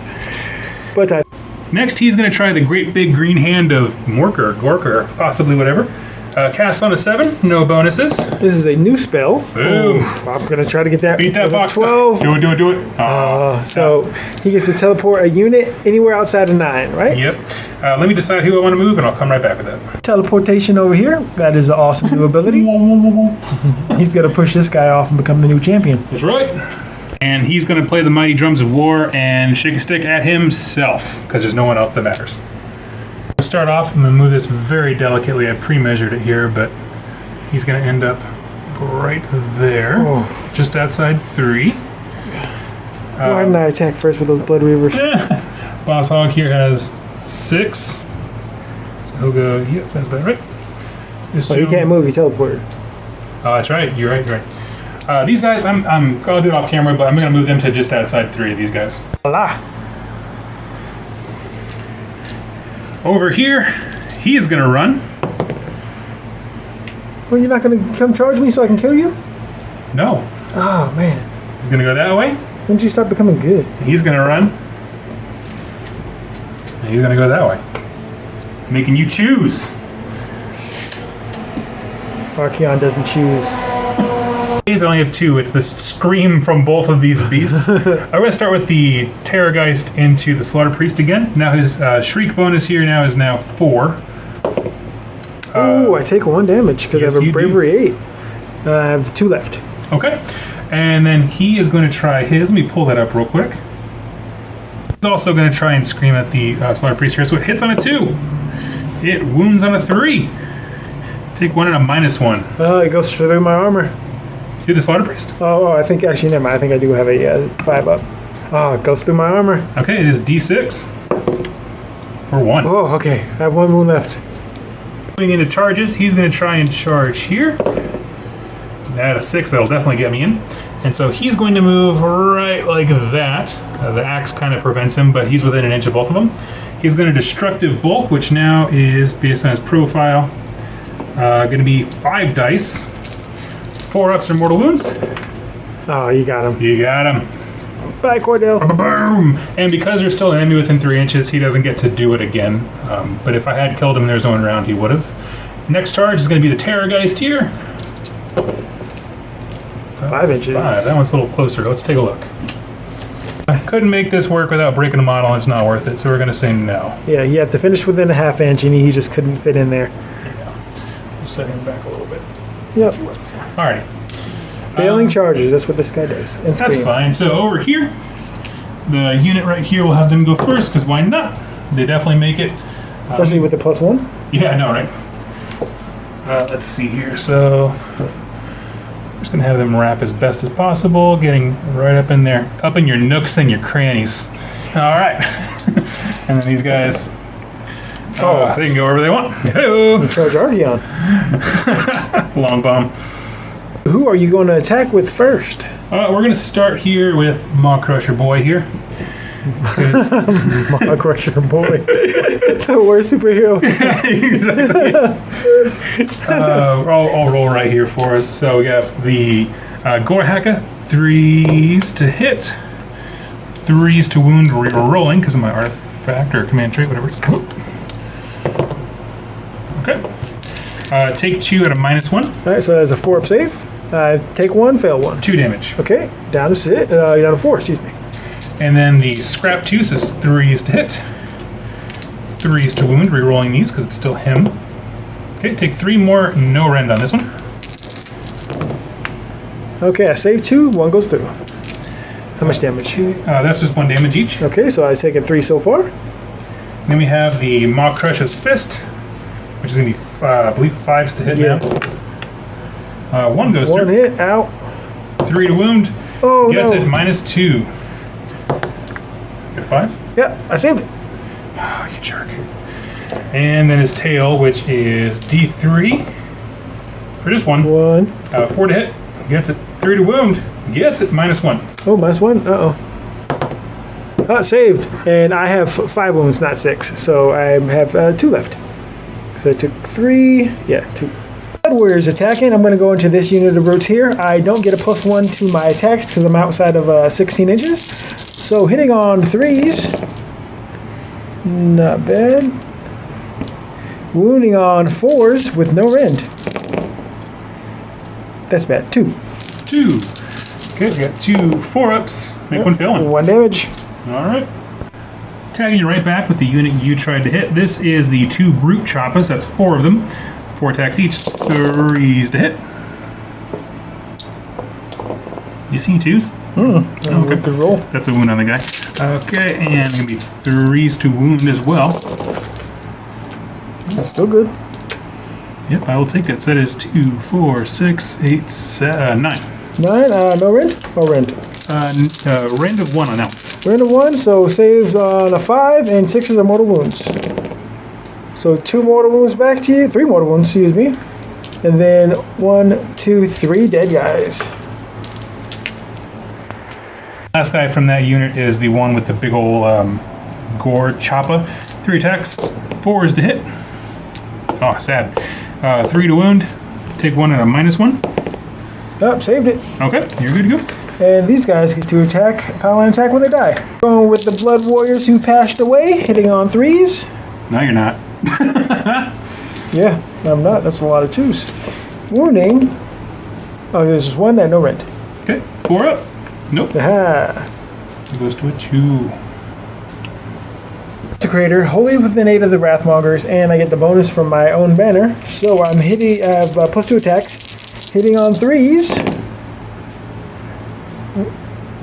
But I. Next, he's going to try the great big green hand of Gorker, possibly whatever. Cast on a 7, no bonuses. This is a new spell. Boom. Ooh, I'm gonna try to get that. Beat that with a box. 12. Do it. So he gets to teleport a unit anywhere outside of 9, right? Yep. Let me decide who I want to move, and I'll come right back with that. Teleportation over here. That is an awesome new ability. He's gonna push this guy off and become the new champion. That's right. And he's going to play the Mighty Drums of War and shake a stick at himself, because there's no one else that matters. To start off, I'm going to move this very delicately. I pre-measured it here, but he's going to end up right there, just outside 3. Why didn't I attack first with those Blood Reavers? Boss Hog here has 6. So he'll go, yep, that's about right. Well, he can't move, he teleported. Oh, that's right. You're right. These guys, I'm going to do it off camera, but I'm going to move them to just outside 3 of these guys. Allah. Over here, he is going to run. Well, you're not going to come charge me so I can kill you? No. Oh, man. He's going to go that way. When did you start becoming good? He's going to run. And he's going to go that way. Making you choose. Archeon doesn't choose. I only have 2. It's the scream from both of these beasts. I'm going to start with the Terrorgeist into the Slaughter Priest again. Now his Shriek bonus here is now 4. Oh, I take 1 damage because yes, I have a Bravery 8. I have 2 left. Okay. And then he is going to try his. Let me pull that up real quick. He's also going to try and scream at the Slaughter Priest here. So it hits on a 2. It wounds on a 3. Take 1 and a -1. Oh, it goes through my armor. Do the Slaughter Priest. Oh, I think actually never mind. I think I do have a 5 up. Oh, it goes through my armor. Okay, it is D6 for 1. Oh, okay. I have 1 wound left. Moving into charges, he's going to try and charge here. At a 6, that'll definitely get me in. And so he's going to move right like that. The axe kind of prevents him, but he's within an inch of both of them. He's going to Destructive Bulk, which now is, based on his profile, going to be 5 dice. 4 ups or mortal wounds. Oh, you got him. You got him. Bye, Cordell. Boom! And because there's still an enemy within 3 inches, he doesn't get to do it again. But if I had killed him and there's no one around, he would have. Next charge is going to be the Terrorgeist here. 5 inches. 5. That one's a little closer. Let's take a look. I couldn't make this work without breaking a model. It's not worth it, so we're going to say no. Yeah, you have to finish within a ½ inch, and he just couldn't fit in there. Yeah. Just set him back a little bit. Yep. Alrighty. Failing charges. That's what this guy does. And That's scream. fine. So over here, the unit right here will have them go first, because why not? They definitely make it. Especially with the +1. Yeah, I know, right? Let's see here. So I'm just going to have them wrap as best as possible, getting right up in there, up in your nooks and your crannies. All right. And then these guys, they can go wherever they want. Hello. Charge Archeon. Long bomb. Who are you going to attack with first? We're going to start here with Mawcrusher boy here. Mawcrusher boy. It's the worst superhero. Exactly. I'll roll right here for us. So we have the Gorhaka, 3s to hit, 3s to wound, re-rolling because of my artifact or command trait, whatever it's called. Okay. Take 2 at a -1. Alright, so that's a 4 up save. Take 1, fail 1. 2 damage. Okay, down to down to 4, excuse me. And then the Scrap Tooth is 3s to hit, 3s to wound, re-rolling these because it's still him. Okay, take 3 more, no rend on this one. Okay, I save 2, 1 goes through. How much damage? That's just 1 damage each. Okay, so I've taken 3 so far. Then we have the Mawcrushas Fist, which is going to be, I believe, 5s to hit now. 1 goes through. 1 hit, out. 3 to wound. Oh, Gets no. it -2. Get a 5? Yeah, I saved it. Oh, you jerk. And then his tail, which is D3 for just 1. 1. 4 to hit. Gets it. 3 to wound. Gets it -1. Oh, -1. Uh-oh. Saved. And I have 5 wounds, not 6. So I have 2 left. So I took 3. Yeah, 2. Blood Warriors attacking. I'm going to go into this unit of roots here. I don't get a +1 to my attacks because I'm outside of 16 inches. So hitting on 3s. Not bad. Wounding on 4s with no rend. That's bad. 2. 2. Okay, we got 2 4-ups. Make 1 fail. 1 damage. Alright. Tagging you right back with the unit you tried to hit. This is the 2 Brute Choppas. That's 4 of them. 4 attacks each. 3s to hit. You seen 2s? Okay. Good roll. That's a wound on the guy. Okay, and going to be 3s to wound as well. That's still good. Yep, I will take that. So that is 2, 4, 6, 8, 7, 9. 9, no rend? Or rend? Rend of 1 on that one. Rend of 1, so saves on a 5, and 6 are mortal wounds. So 2 mortal wounds back to you, 3 mortal wounds, excuse me. And then 1, 2, 3 dead guys. Last guy from that unit is the one with the big old Gore Choppa. 3 attacks, 4s to hit. Oh, sad. 3 to wound. Take 1 at a -1. Oh, saved it. Okay, you're good to go. And these guys get to attack, Paladin attack when they die. Going with the Blood Warriors who passed away, hitting on 3s. No, you're not. Yeah, I'm not. That's a lot of 2s. Wounding. Oh, there's just 1 there, no rend. Okay, 4 up. Nope. Aha. It goes to a 2. Desecrator, wholly within 8 of the Wrathmongers, and I get the bonus from my own banner. So I'm hitting, +2 attacks, hitting on 3s,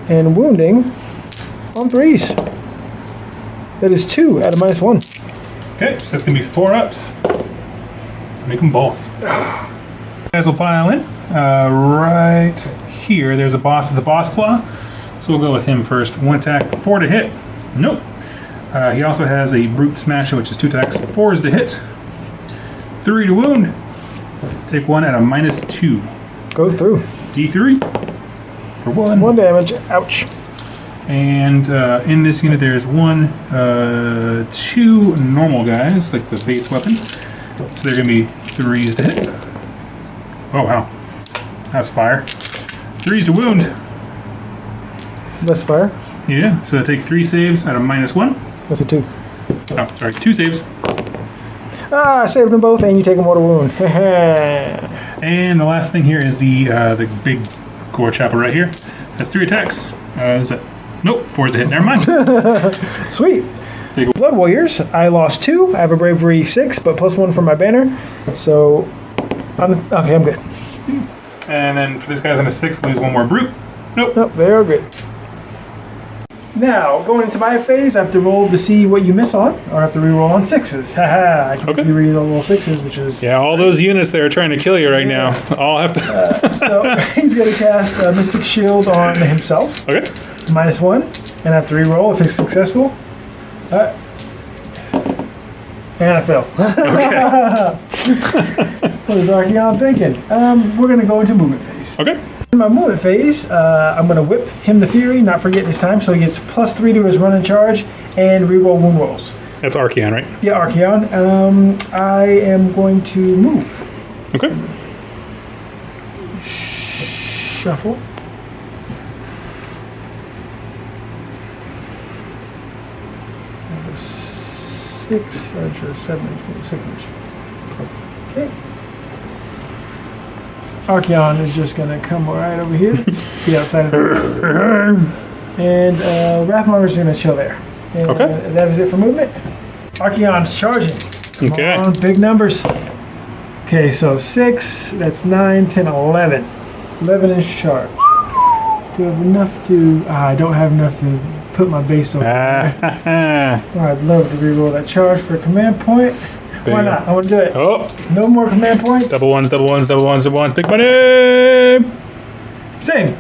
and wounding on 3s. That is 2 out of -1. Okay, so it's going to be 4 ups. Make them both. Guys will pile in. Right here, there's a boss with a boss claw. So we'll go with him first. 1 attack, 4 to hit. Nope. He also has a brute smasher, which is 2 attacks. 4 is to hit. 3 to wound. Take 1 at a -2. Goes through. D3 for 1. 1 damage. Ouch. And in this unit, there's 2 normal guys, like the base weapon. So they're going to be 3s to hit. Oh, wow. That's fire. 3s to wound. That's fire. Yeah, so take 3 saves at a -1. That's a 2. Oh, sorry, 2 saves. Ah, I saved them both, and you take a mortal wound. And the last thing here is the big gore chapel right here. That's 3 attacks. Is that? Nope, 4 to hit. Never mind. Sweet. Blood Warriors, I lost 2. I have a bravery 6, but +1 from my banner. So, I'm good. And then for this guy's on a 6, lose 1 more brute. Nope. Nope, they are good. Now, going into my phase, I have to roll to see what you miss on, or I have to reroll on 6s. Haha, I can reroll 6s, which is... Yeah, all those units that are trying to kill you right now, all have to... So, he's going to cast Mystic Shield on himself. Okay. -1, and I have to reroll if it's successful. And I fail. Okay. What is Archeon thinking? We're going to go into movement phase. Okay. In my movement phase, I'm going to whip him the Fury, not forget this time, so he gets +3 to his run and charge, and reroll wound rolls. That's Archeon, right? Yeah, Archeon. I am going to move. Okay. Shuffle. That was 6 inch or 7 inch, 6 inch. Okay. Archeon is just going to come right over here, be outside of the and Wrathmonger is going to chill there. And Okay. that is it for movement. Archeon's charging. Come Okay. on, big numbers. Okay, so 6, that's 9, 10, 11. 11 inch charge. Do I have enough to... I don't have enough to put my base over there. I'd love to reroll that charge for a command point. Why not? I want to do it. Oh, No more command points. double ones, double ones, double ones, double ones. Big money! Same.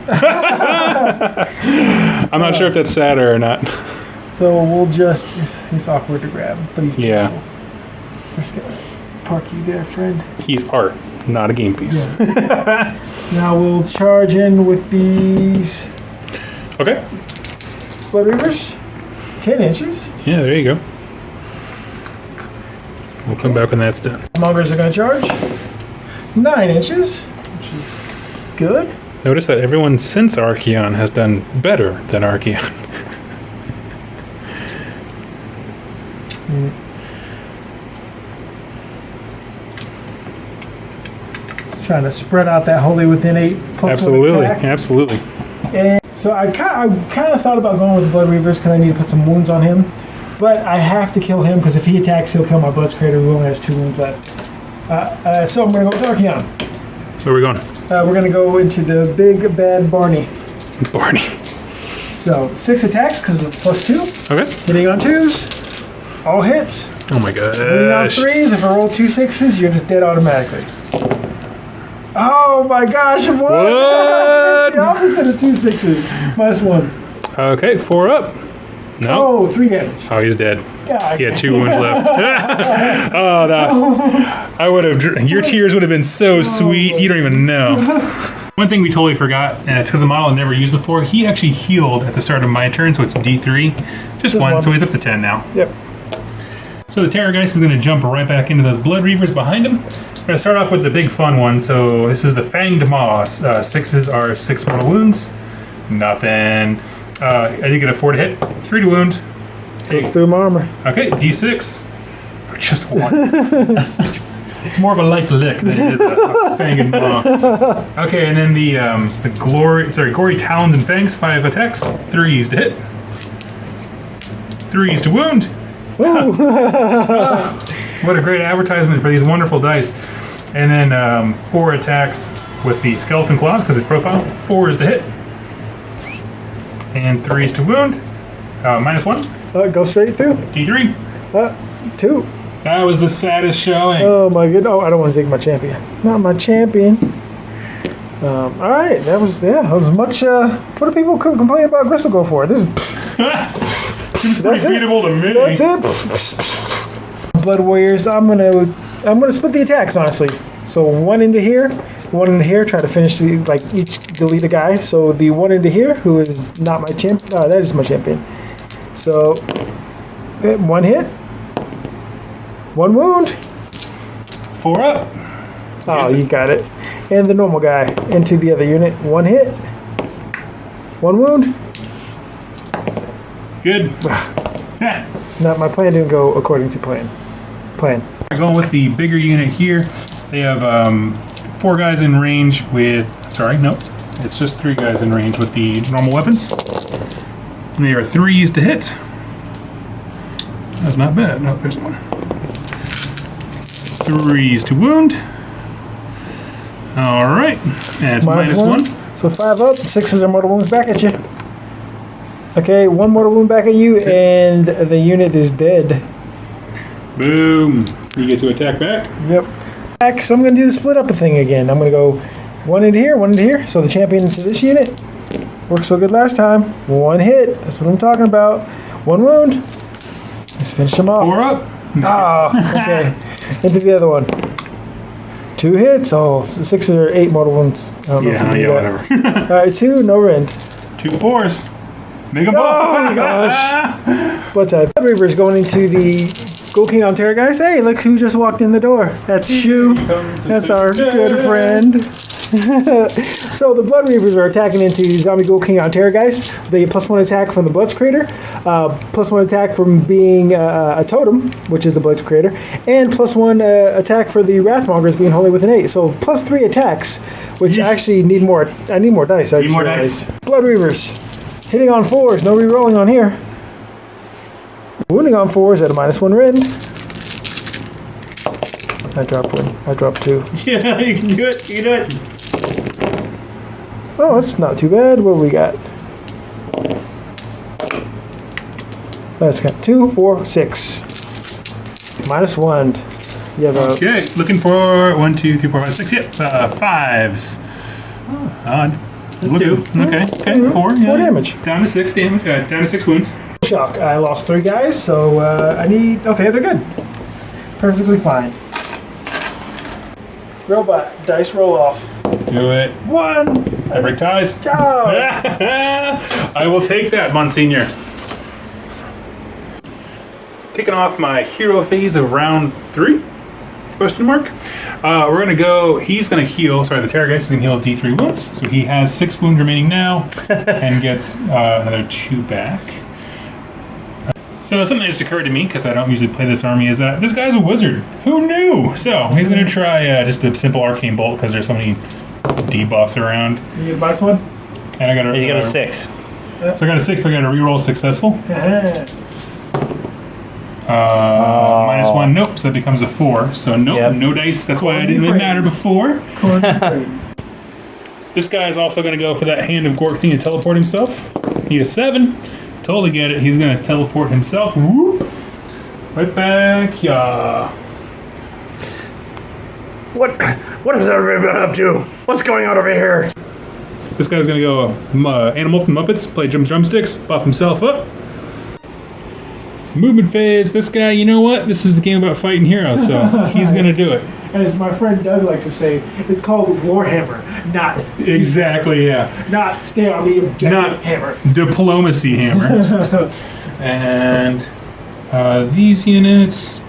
I'm not sure if that's sadder or not. So we'll just... He's awkward to grab, but he's Yeah. beautiful. We're just going to park you there, friend. He's art, not a game piece. Yeah. Now we'll charge in with these Okay. Blood Reavers. 10 inches. Yeah, there you go. We'll come back when that's done. Mongers are going to charge. 9 inches, which is good. Notice that everyone since Archeon has done better than Archeon. Trying to spread out that wholly within 8 plus Absolutely, 1 attack. absolutely. And so I kind of thought about going with the Blood Reavers because I need to put some wounds on him. But I have to kill him because if he attacks, he'll kill my Bloodscrater who only has 2 wounds left. So I'm going to go with Archeon. Where are we going? We're going to go into the big bad Barney. Barney. So 6 attacks because of +2. Okay. Hitting on 2s. All hits. Oh my Hitting on gosh. 3s. If I roll 2 6s, you're just dead automatically. Oh my gosh, what? What? The opposite of 2 6s. -1. Okay, 4 up. No. Oh, 3 damage. Oh, he's dead. Yeah, He had 2 wounds left. Oh, no. I would have. Your tears would have been so sweet. You don't even know. One thing we totally forgot, and it's because the model I never used before, he actually healed at the start of my turn, so it's D3. Just one, so he's up to 10 now. Yep. So the Terrorgeist is going to jump right back into those Blood Reavers behind him. We're going to start off with the big fun one. So this is the Fanged Maw. 6s are 6 mortal wounds. Nothing. I did get a 4 to hit, 3 to wound. Goes through my armor. Okay, D6. Just 1. It's more of a light lick than it is a fang and maw. Okay, and then the gory talons and fangs, 5 attacks, 3s to hit, 3s to wound. What a great advertisement for these wonderful dice. And then 4 attacks with the skeleton claws because it's profile, 4s to hit, and 3s to wound. -1. Go straight through. D3. 2. That was the saddest showing. Oh my goodness! Oh, I don't want to take my champion. Not my champion. All right, that was much. What do people complain about Gristle go for? This is. Seems pretty beatable to me. That's it. Blood Warriors. I'm gonna split the attacks honestly. So 1 into here, 1 into here. Try to finish each delete a guy. So the 1 into here, who is not my champ. That is my champion. So 1 hit. 1 wound. 4 up. Oh, you got it. And the normal guy into the other unit. 1 hit. 1 wound. Good. Not my plan didn't go according to plan. Going with the bigger unit here. They have 4 guys in range with. Sorry, no. It's just 3 guys in range with the normal weapons. And they are 3s to hit. That's not bad. No, there's 1. 3s to wound. All right, and it's -1. So 5 up. 6s are mortal wounds back at you. Okay, 1 mortal wound back at you, and the unit is dead. Boom. You get to attack back. Yep. So I'm going to do the split up thing again. I'm going to go 1 into here, 1 into here. So the champion into this unit. Worked so good last time. 1 hit. That's what I'm talking about. 1 wound. Let's finish him off. 4 up. Oh, okay. Into the other one. 2 hits. Oh, 6 or 8 mortal wounds. I don't know if you can do that. Whatever. All right, 2, no rend. 2 4s. Make them both. Oh my gosh. Blood type. Blood Reaver is going into the Ghoul King on Terror guys. Hey, look who just walked in the door. That's you. That's our good friend. So the Blood Reavers are attacking into Zombie Ghoul King on Terror guys. They get +1 attack from the Blood Crater, +1 attack from being a totem, which is the Blood Crater, and +1 attack for the Wrathmongers being holy with an 8. So +3 attacks, which actually need more. I need more dice. Need more dice. Blood Reavers hitting on 4s. No re-rolling on here. Wounding on 4s at a -1 rend. I dropped 1. I dropped 2. Yeah, you can do it. You can do it. Oh, that's not too bad. What do we got? That's got 2, 4, 6. -1. You have a Okay, looking for 1, 2, 3, 4, 5, 6. Yep, 5s. Odd. That's 2. Okay, 4. 4 damage. Down to 6 damage. Down to 6 wounds. Shock. I lost 3 guys, so I need. Okay, they're good. Perfectly fine. Robot, dice roll off. Do it. 1. I break ties. Oh. I will take that, Monsignor. Kicking off my hero phase of round 3? Question mark. We're gonna go. He's gonna heal. Sorry, the Terrorgeist is gonna heal D3 wounds. So he has 6 wounds remaining now, and gets another 2 back. So something that just occurred to me, because I don't usually play this army, is that this guy's a wizard. Who knew? So he's going to try just a simple arcane bolt, because there's so many debuffs around. You get a -1? And I got a 6. So I got a 6, but I got a reroll successful. -1, nope, so that becomes a 4. So nope, no dice. That's why I didn't really matter before. This guy is also going to go for that Hand of Gork thing to teleport himself. He has 7. Totally get it. He's going to teleport himself. Whoop. Right back. Yeah. What has everybody been up to? What's going on over here? This guy's going to go Animal from Muppets, play drumsticks, buff himself up. Movement phase. This guy, you know what? This is the game about fighting heroes, so he's going to do it. As my friend Doug likes to say, it's called Warhammer, not Exactly, yeah. not stay on the objective Not hammer. Diplomacy hammer. And these units,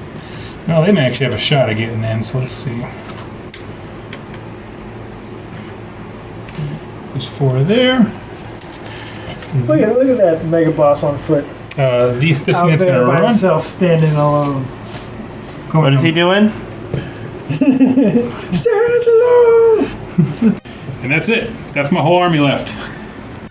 well, they may actually have a shot at getting in, so let's see. There's 4 there. Look at that mega boss on foot. This thing Out that's there going to by run. himself, standing alone. What is he doing? Stands alone. And that's it. That's my whole army left.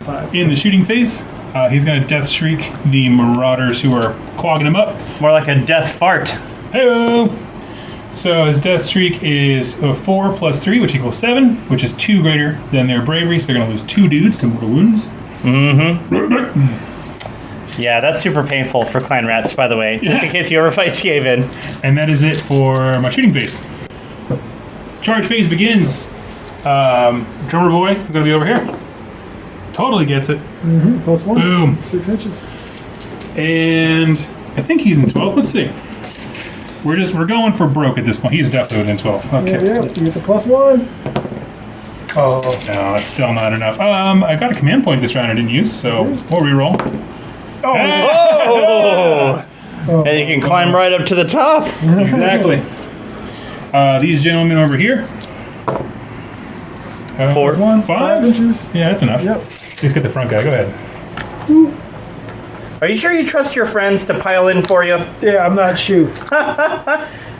5. In the shooting phase, he's going to death streak the marauders who are clogging him up. More like a death fart. Hey-o! So his death streak is 4 plus 3, which equals 7, which is 2 greater than their bravery, so they're going to lose 2 dudes to mortal wounds. Yeah, that's super painful for clan rats, by the way. Just in case you ever fight Skaven. And that is it for my shooting phase. Charge phase begins. Drummer boy is going to be over here. Totally gets it. Plus 1. Boom. 6 inches. And I think he's in 12. Let's see. We're going for broke at this point. He's definitely within 12. Okay. Yeah, you get the plus 1. Oh. No, it's still not enough. I got a command point this round I didn't use, so we'll reroll. Oh! And you can climb right up to the top. Exactly. These gentlemen over here. 4. 5 inches. Yeah, that's enough. Yep. Let's get the front guy. Go ahead. Are you sure you trust your friends to pile in for you? Yeah, I'm not sure.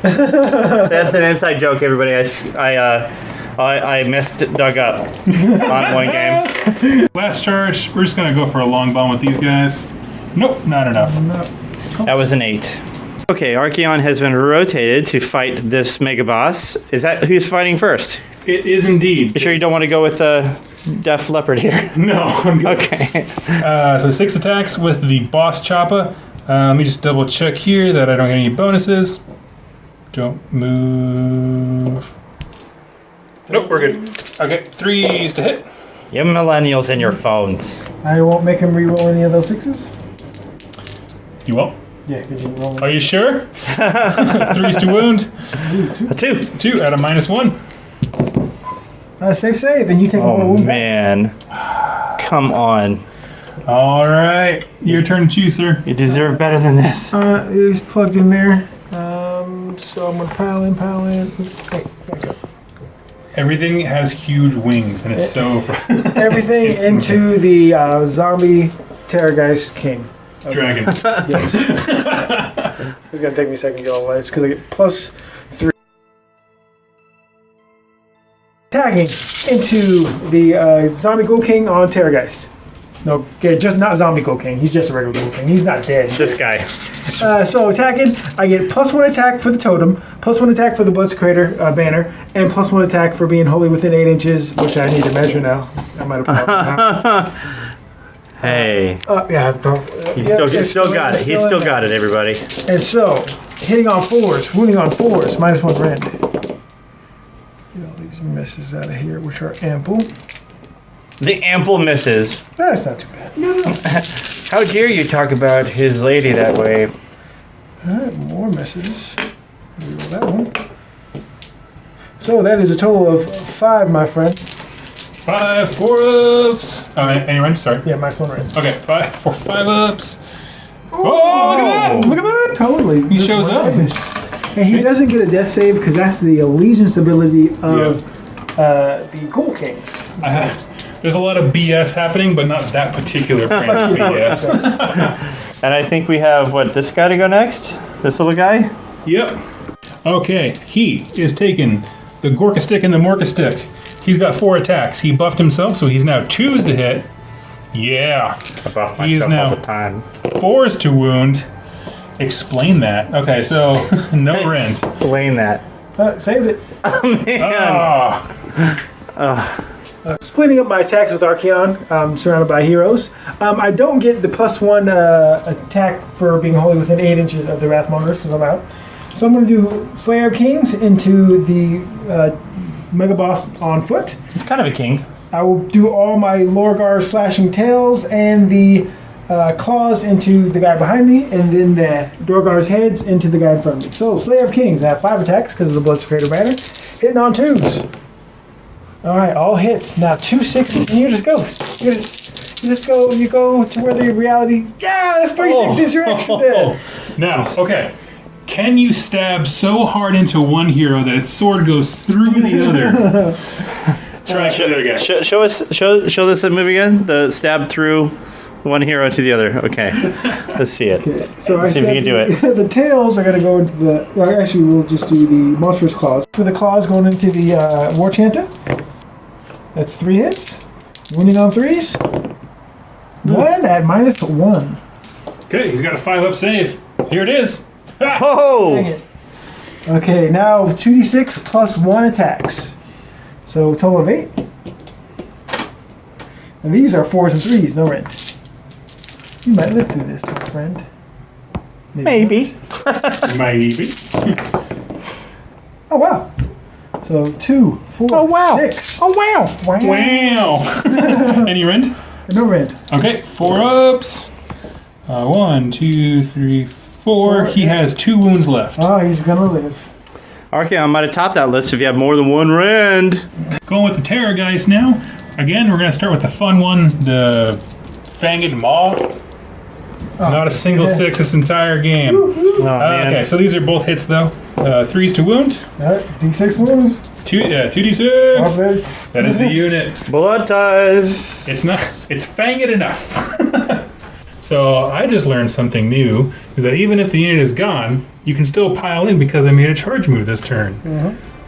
That's an inside joke, everybody. I messed Doug up on one game. Last charge. We're just going to go for a long bomb with these guys. Nope, not enough. That was an 8. Okay, Archeon has been rotated to fight this mega boss. Is that who's fighting first? It is indeed. You sure you don't want to go with the Deaf Leopard here? No, I'm good. Okay. So 6 attacks with the boss choppa. Let me just double check here that I don't get any bonuses. Don't move. Nope, we're good. Okay, 3s to hit. You millennials and your phones. I won't make him re-roll any of those 6s. You won't? Yeah, because you roll. Are you sure? 3s to wound. A 2. 2 out of -1. Save, and you take a Oh, wound back. man. Come on. All right, your turn to choose, sir. You deserve better than this. It was plugged in there. So I'm going to pile in. Hey, back up. Everything has huge wings, and it's so... Everything It's into the zombie Terrorgeist King. Dragon. Yes. It's going to take me a second to get all the lights because I get plus 3. Tagging into the zombie Ghoul King on Terrorgeist. No, okay, just not zombie Ghoul King. He's just a regular Ghoul King. He's not dead. This guy. So attacking, I get plus 1 attack for the totem, plus 1 attack for the Bloodthirsters banner, and plus 1 attack for being wholly within 8 inches, which I need to measure now. I might have put that. Hey. Yeah, He still got it. He still got it, everybody. And so, hitting on 4s, wounding on 4s, -1 rend. Get all these misses out of here, which are ample. The ample misses. That's not too bad. No. How dare you talk about his lady that way? Alright, more misses. Reroll that one. So that is a total of 5, my friend. 5 4-ups. Any run? Sorry. Yeah, -1 rend. Okay, 5-ups. Oh, look at that! Totally. He shows up. And he doesn't get a death save because that's the allegiance ability of the Ghoul Kings. There's a lot of BS happening, but not that particular brand of BS. And I think we have, this guy to go next? This little guy? Yep. Okay, he is taking the Gorka stick and the Morka stick. He's got 4 attacks. He buffed himself, so he's now 2s to hit. Yeah. I buff He is myself now all the time. 4s to wound. Explain that. Okay, so no rend. Explain that. Saved it. Ah. Splitting up my attacks with Archeon, surrounded by heroes. I don't get the +1 attack for being wholly within 8 inches of the Wrathmongers because I'm out. So I'm going to do Slayer of Kings into the Mega Boss on foot. He's kind of a king. I will do all my Lorgar slashing tails and the claws into the guy behind me, and then the Dorgar's heads into the guy in front of me. So Slayer of Kings, I have 5 attacks because of the Bloodthirsters banner. Hitting on 2s. All right, all hits. Now 2 6s, and you just go. You go to where the reality. Yeah, that's 3 6s. You're extra dead. Now, okay. Can you stab so hard into one hero that its sword goes through the other? Try the other guy. Show this movie again. The stab through one hero to the other. Okay. Let's see it. Okay, so Let's see if you can do it. The tails are going to go into the... Well, actually, we'll just do the monstrous claws. For the claws going into the War Chanter. That's 3 hits. Wounding on 3s. 1 at -1. Okay, he's got a 5-up save. Here it is. Dang Oh! it. Okay, now 2d6 plus 1 attacks. So total of 8. And these are 4s and 3s, no rent. You might live through this, my friend. Maybe. Maybe. Oh, wow. So 2, 4, Oh, wow. 6. Oh, wow. Wow. Any rend? No rent. Okay, 4-ups. 1, 2, 3, 4. He has 2 wounds left. Oh, he's going to live. Archeon might have topped that list if you have more than 1 rend. Going with the Terror Geist now. Again, we're going to start with the fun one, the Fanged Maw. Not a single 6 this entire game. Oh, man. Okay, so these are both hits though. 3s to wound. D6 wounds. 2d6. Okay. That is the unit. Blood ties. It's fanged enough. So I just learned something new, is that even if the unit is gone, you can still pile in because I made a charge move this turn.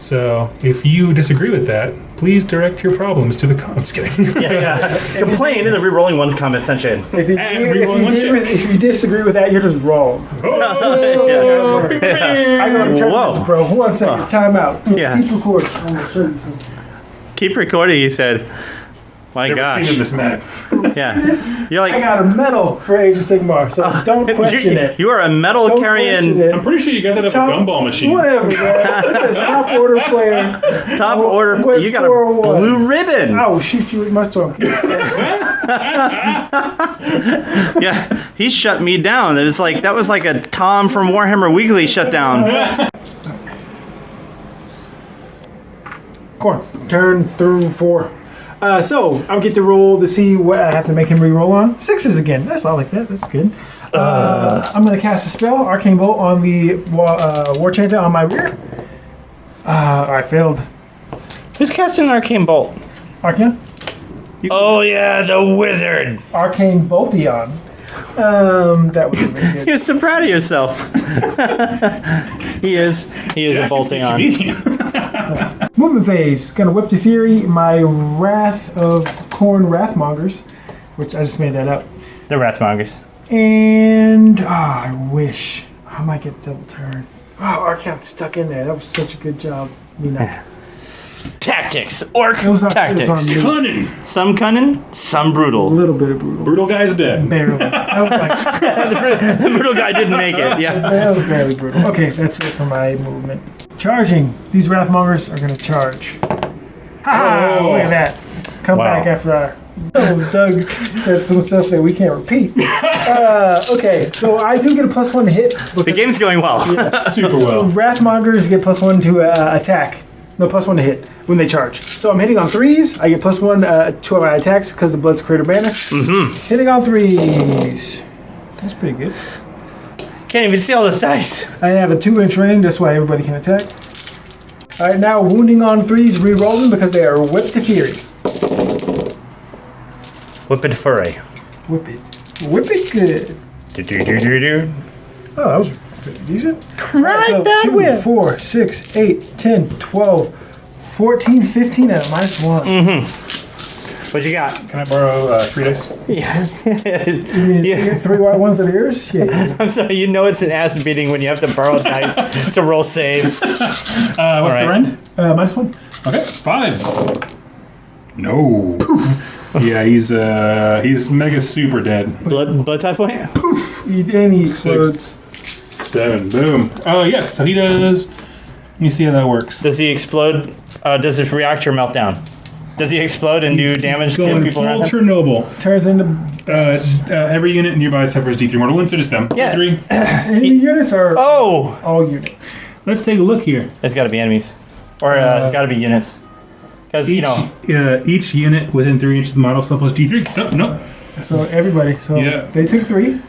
So if you disagree with that, please direct your problems to the... I'm just kidding. Yeah. Complain in the re-rolling ones comment section. If you disagree with that, you're just wrong. Oh, I gotta turn Whoa. this, bro. 1 second. Time out. Yeah. Keep recording. I'm gonna show you something. Keep recording, he said. My Never gosh. seen him this mad. Yeah. You're I like... got a medal for Age of Sigmar, so don't question it. You are a metal Don't carrying... question I'm pretty sure you got that up a gumball machine. Whatever, man. This says top order player. Top order... Wait, You got a 401. blue ribbon. I will shoot you with my storm. Yeah. He shut me down. It was like... That was like a Tom from Warhammer Weekly shutdown. Khorne, turn through 4. So I'll get to roll to see what I have to make him re-roll on. 6s again. That's not like that. That's good. I'm going to cast a spell, Arcane Bolt, on the War Chanter on my rear. I failed. Who's casting an Arcane Bolt? Arcane? Oh, yeah, the wizard. Arcane Boltion. That was really good. You're so proud of yourself. He is a bolting on. Movement phase. Gonna whip to fury my Wrath of Khorne Wrathmongers, which I just made that up. The Wrathmongers. And I wish I might get double turn. Oh, Archaon stuck in there. That was such a good job. Tactics. Orc It was on tactics. me. Cunning. Some cunning, some A brutal. little bit of brutal. Brutal guy's dead. Barely. I was like, The brutal guy didn't make it. Yeah. that was barely brutal. Okay, that's it for my movement. Charging. These Wrathmongers are going to charge. Ha! Oh. Look at that. Come Wow. back after our... Oh, Doug said some stuff that we can't repeat. Okay, so I do get a +1 to hit. The game's going well. Super well. Wrathmongers get +1 to attack. No, +1 to hit when they charge. So I'm hitting on 3s. I get +1 to my attacks because the Blood's Creator banner. Hitting on 3s. That's pretty good. Can't even see all those dice. I have a 2-inch range. That's why everybody can attack. All right, now wounding on 3s, re-rolling because they are whipped to fury. Whip it furry. Whip it. Whip it good. Do-do-do-do-do. Oh, that was pretty decent. Right, So that 2, whip. 4, 6, 8, 10, 12, 14, 15 at -1. What you got? Can I borrow 3 dice? Yeah. You get 3 white ones that are yours? Yeah. I'm sorry, you know it's an ass beating when you have to borrow dice to roll saves. What's right. the rend? -1. Okay, 5s. No. Yeah, he's mega super dead. Blood type point? And he explodes. 7. Boom. Oh, yes. So he does. Let me see how that works. Does he explode? Does his reactor melt down? Does he explode and do damage to Going people around him? Chernobyl. Turns into Every unit nearby suffers D3 mortal wounds, so just them. Yeah. D3. enemy units are Oh! all units. Let's take a look here. It's gotta be enemies. Or gotta be units. Because, you know. Each unit within 3 inches of the model still plus D3. So, nope. So everybody. So Yeah. they took 3.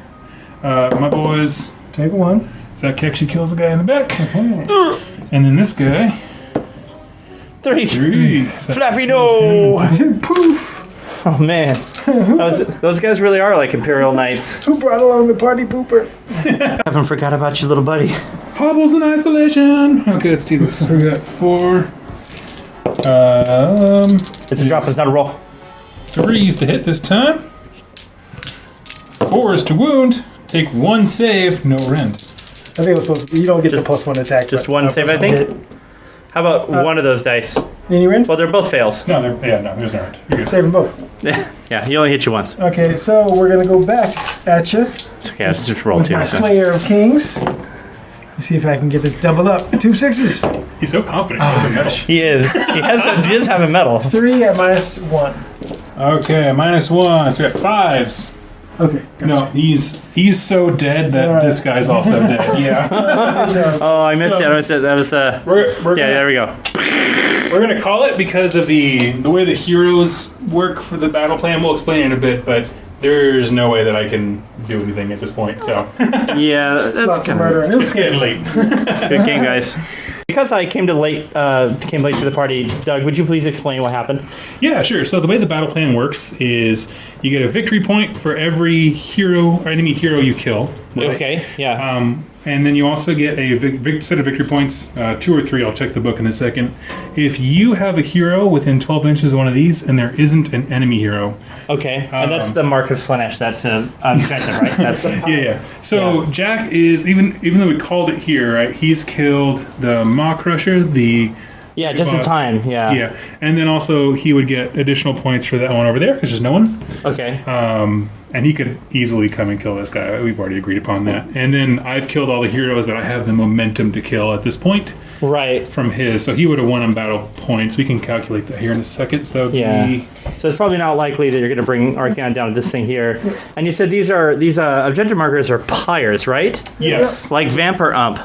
My boys. Take 1. Zach actually kills the guy in the back. Okay. And then this guy. 3. 3. Flappy no! Poof. Oh man, those guys really are like Imperial Knights. Who brought along the party pooper? Haven't forgot about you, little buddy. Hobbles in isolation. Okay, let's do this. We got 4. It's a drop. It's not a roll. 3s to hit this time. 4s to wound. Take 1 save, no rend. I think it was supposed to, you don't get the +1 attack. Just but, one save, I think. hit. How about one of those dice? Any rend? Well, they're both fails. No, there's no rend. You're good. Save them both. Yeah, he only hit you once. Okay, so we're gonna go back at you It's okay. Let's just roll with two. my So. Slayer of Kings. Let's see if I can get this doubled up. 2 6s. He's so confident he has a medal. He is. He does have a medal. 3 at -1. Okay, -1. So we got 5s. Okay. No, he's so dead that Alright. this guy's also dead. Yeah. Oh, I missed it. I missed it. That was We're yeah, gonna, there we go. We're gonna call it because of the way the heroes work for the battle plan. We'll explain it in a bit, but there's no way that I can do anything at this point. So Yeah, that's Lots of kind murder. of It was it's getting late. good game, guys. Because I came late to the party, Doug, would you please explain what happened? Yeah, sure. So the way the battle plan works is you get a victory point for every hero or enemy hero you kill. Right? Okay, yeah. And then you also get a set of victory points, 2 or 3. I'll check the book in a second. If you have a hero within 12 inches of one of these, and there isn't an enemy hero. Okay, and that's the mark of Slanesh. That's objective, right? That's Yeah. So Yeah. Jack is even though we called it here, right? He's killed the Mawcrusher, the yeah, just in boss. time. Yeah. Yeah, and then also he would get additional points for that one over there because there's no one. Okay. And he could easily come and kill this guy. We've already agreed upon that. And then I've killed all the heroes that I have the momentum to kill at this point Right. from his. So he would have won on battle points. We can calculate that here in a second. So that would Yeah. be So it's probably not likely that you're going to bring Archeon down to this thing here. And you said these objective markers are pyres, right? yes. Like Vamp or Ump.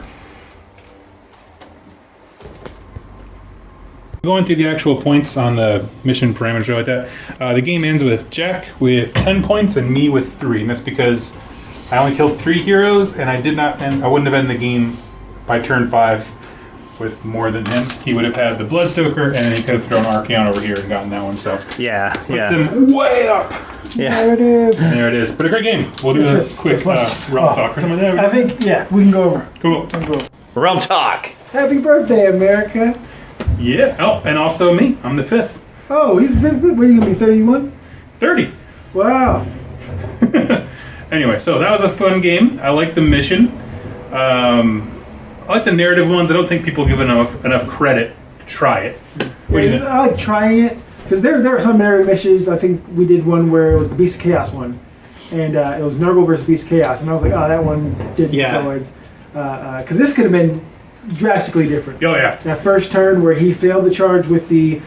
Going through the actual points on the mission parameters like that, the game ends with Jack with 10 points and me with 3, and that's because I only killed 3 heroes, and I wouldn't have ended the game by turn 5 with more than him. He would have had the Bloodstoker, and then he could have thrown Archeon over here and gotten that one. So Yeah. puts Yeah. him way up. Yeah. There it is. And there it is. But a great game. We'll do a It's quick fun. realm talk or something like I that. think, yeah, we can go over. Cool. We can go over. Realm Talk. Happy birthday, America. Yeah. Oh, and also me. I'm the 5th. Oh, he's been, what are you going to be, 31? 30. Wow. Anyway, so that was a fun game. I like the mission. I like the narrative ones. I don't think people give enough credit to try it. What do you think? I like trying it, because there are some narrative missions. I think we did one where it was the Beast of Chaos one, and it was Nurgle versus Beast of Chaos, and I was like, oh, that one didn't Yeah. go. Because this could have been drastically different. Oh yeah, That first turn where he failed the charge with the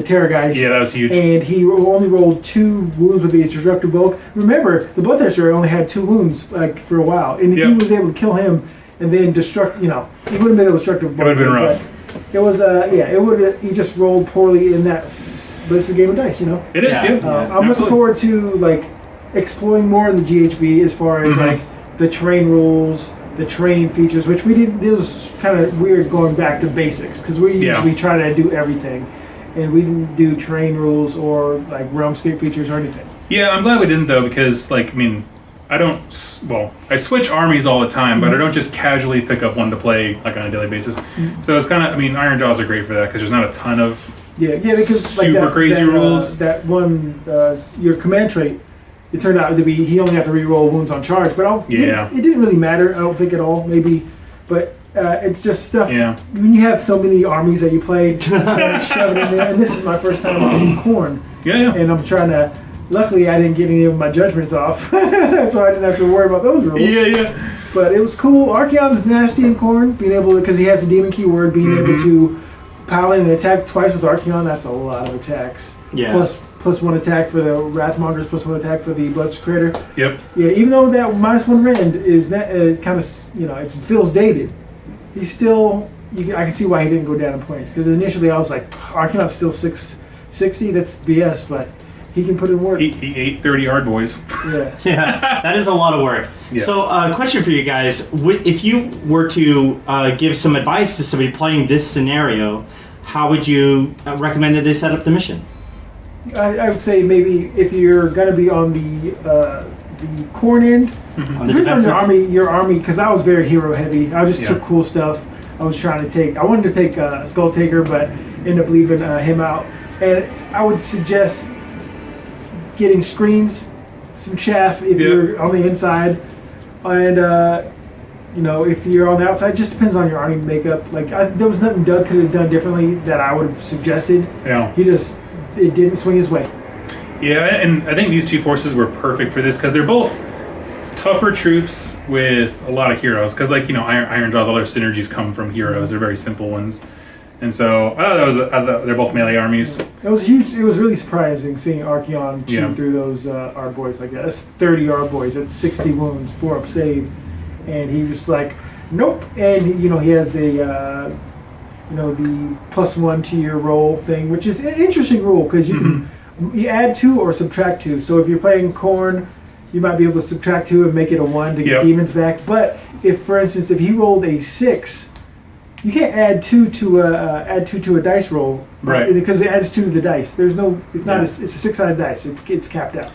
Terror guys. yeah, that was huge. And he only rolled 2 wounds with the Destructive Bulk. Remember, the Bloodthirster only had 2 wounds like for a while, and if he Yep. was able to kill him and then destruct, he would have been a Destructive Bulk. It would have been rough. But it was, it would. He just rolled poorly in that. But it's a game of dice, you know. It is. Yeah. Yeah. I'm looking Absolutely. forward to like exploring more in the GHB as far as Mhm. like the terrain rules, the terrain features, which we did. It was kind of weird going back to basics because we Yeah. usually try to do everything, and we didn't do terrain rules or like realmscape features or anything. Yeah, I'm glad we didn't though, because like I don't. Well, I switch armies all the time, but I don't just casually pick up one to play like on a daily basis. So it's kind of. Ironjawz are great for that because there's not a ton of. Yeah, because like Super crazy rules. That one, your command trait. It turned out to be he only had to re-roll wounds on charge, but Yeah. it didn't really matter. I don't think at all. Maybe, but it's just stuff. Yeah. When you have so many armies that you played, shove it in there. And this is my first time in Khorne, Yeah. and I'm trying to. Luckily, I didn't get any of my judgments off, so I didn't have to worry about those rules. Yeah. But it was cool. Archeon's nasty in Khorne, being able to, because he has the demon keyword, being able to pile in and attack twice with Archeon. That's a lot of attacks. Yeah. Plus 1 attack for the Wrathmongers, plus 1 attack for the Bloodthirsters Creator. Yep. Yeah, even though that -1 rend is that kind of, it feels dated, he's still. I can see why he didn't go down in points, because initially I was like, Archeon's still 660. That's BS, but he can put in work. He ate 30 hard boys. Yeah. Yeah, that is a lot of work. Yeah. So, question for you guys: if you were to give some advice to somebody playing this scenario, how would you recommend that they set up the mission? I would say maybe if you're going to be on the Khorne end, On the depends on defensive? your army, because I was very hero heavy. I just took cool stuff. I was trying to take. I wanted to take Skull Taker, but ended up leaving him out. And I would suggest getting screens, some chaff if you're on the inside, and if you're on the outside, just depends on your army makeup. Like there was nothing Doug could have done differently that I would have suggested. Yeah. It didn't swing his way. Yeah, and I think these two forces were perfect for this because they're both tougher troops with a lot of heroes. Because Ironjawz, all their synergies come from heroes. They're very simple ones. And so they're both melee armies. It was huge. It was really surprising seeing Archeon chew through those Arboys like that. That's 30 Arboys. That's 60 wounds, 4 up save, and he was like, nope. And he has the the +1 to your roll thing, which is an interesting rule because you can add 2 or subtract 2. So if you're playing Khorne, you might be able to subtract 2 and make it a 1 to get demons back. But if, for instance, if he rolled a 6. You can't add 2 to a dice roll, right? Because it adds 2 to the dice. There's no. It's not. It's a 6-sided dice. It's capped out.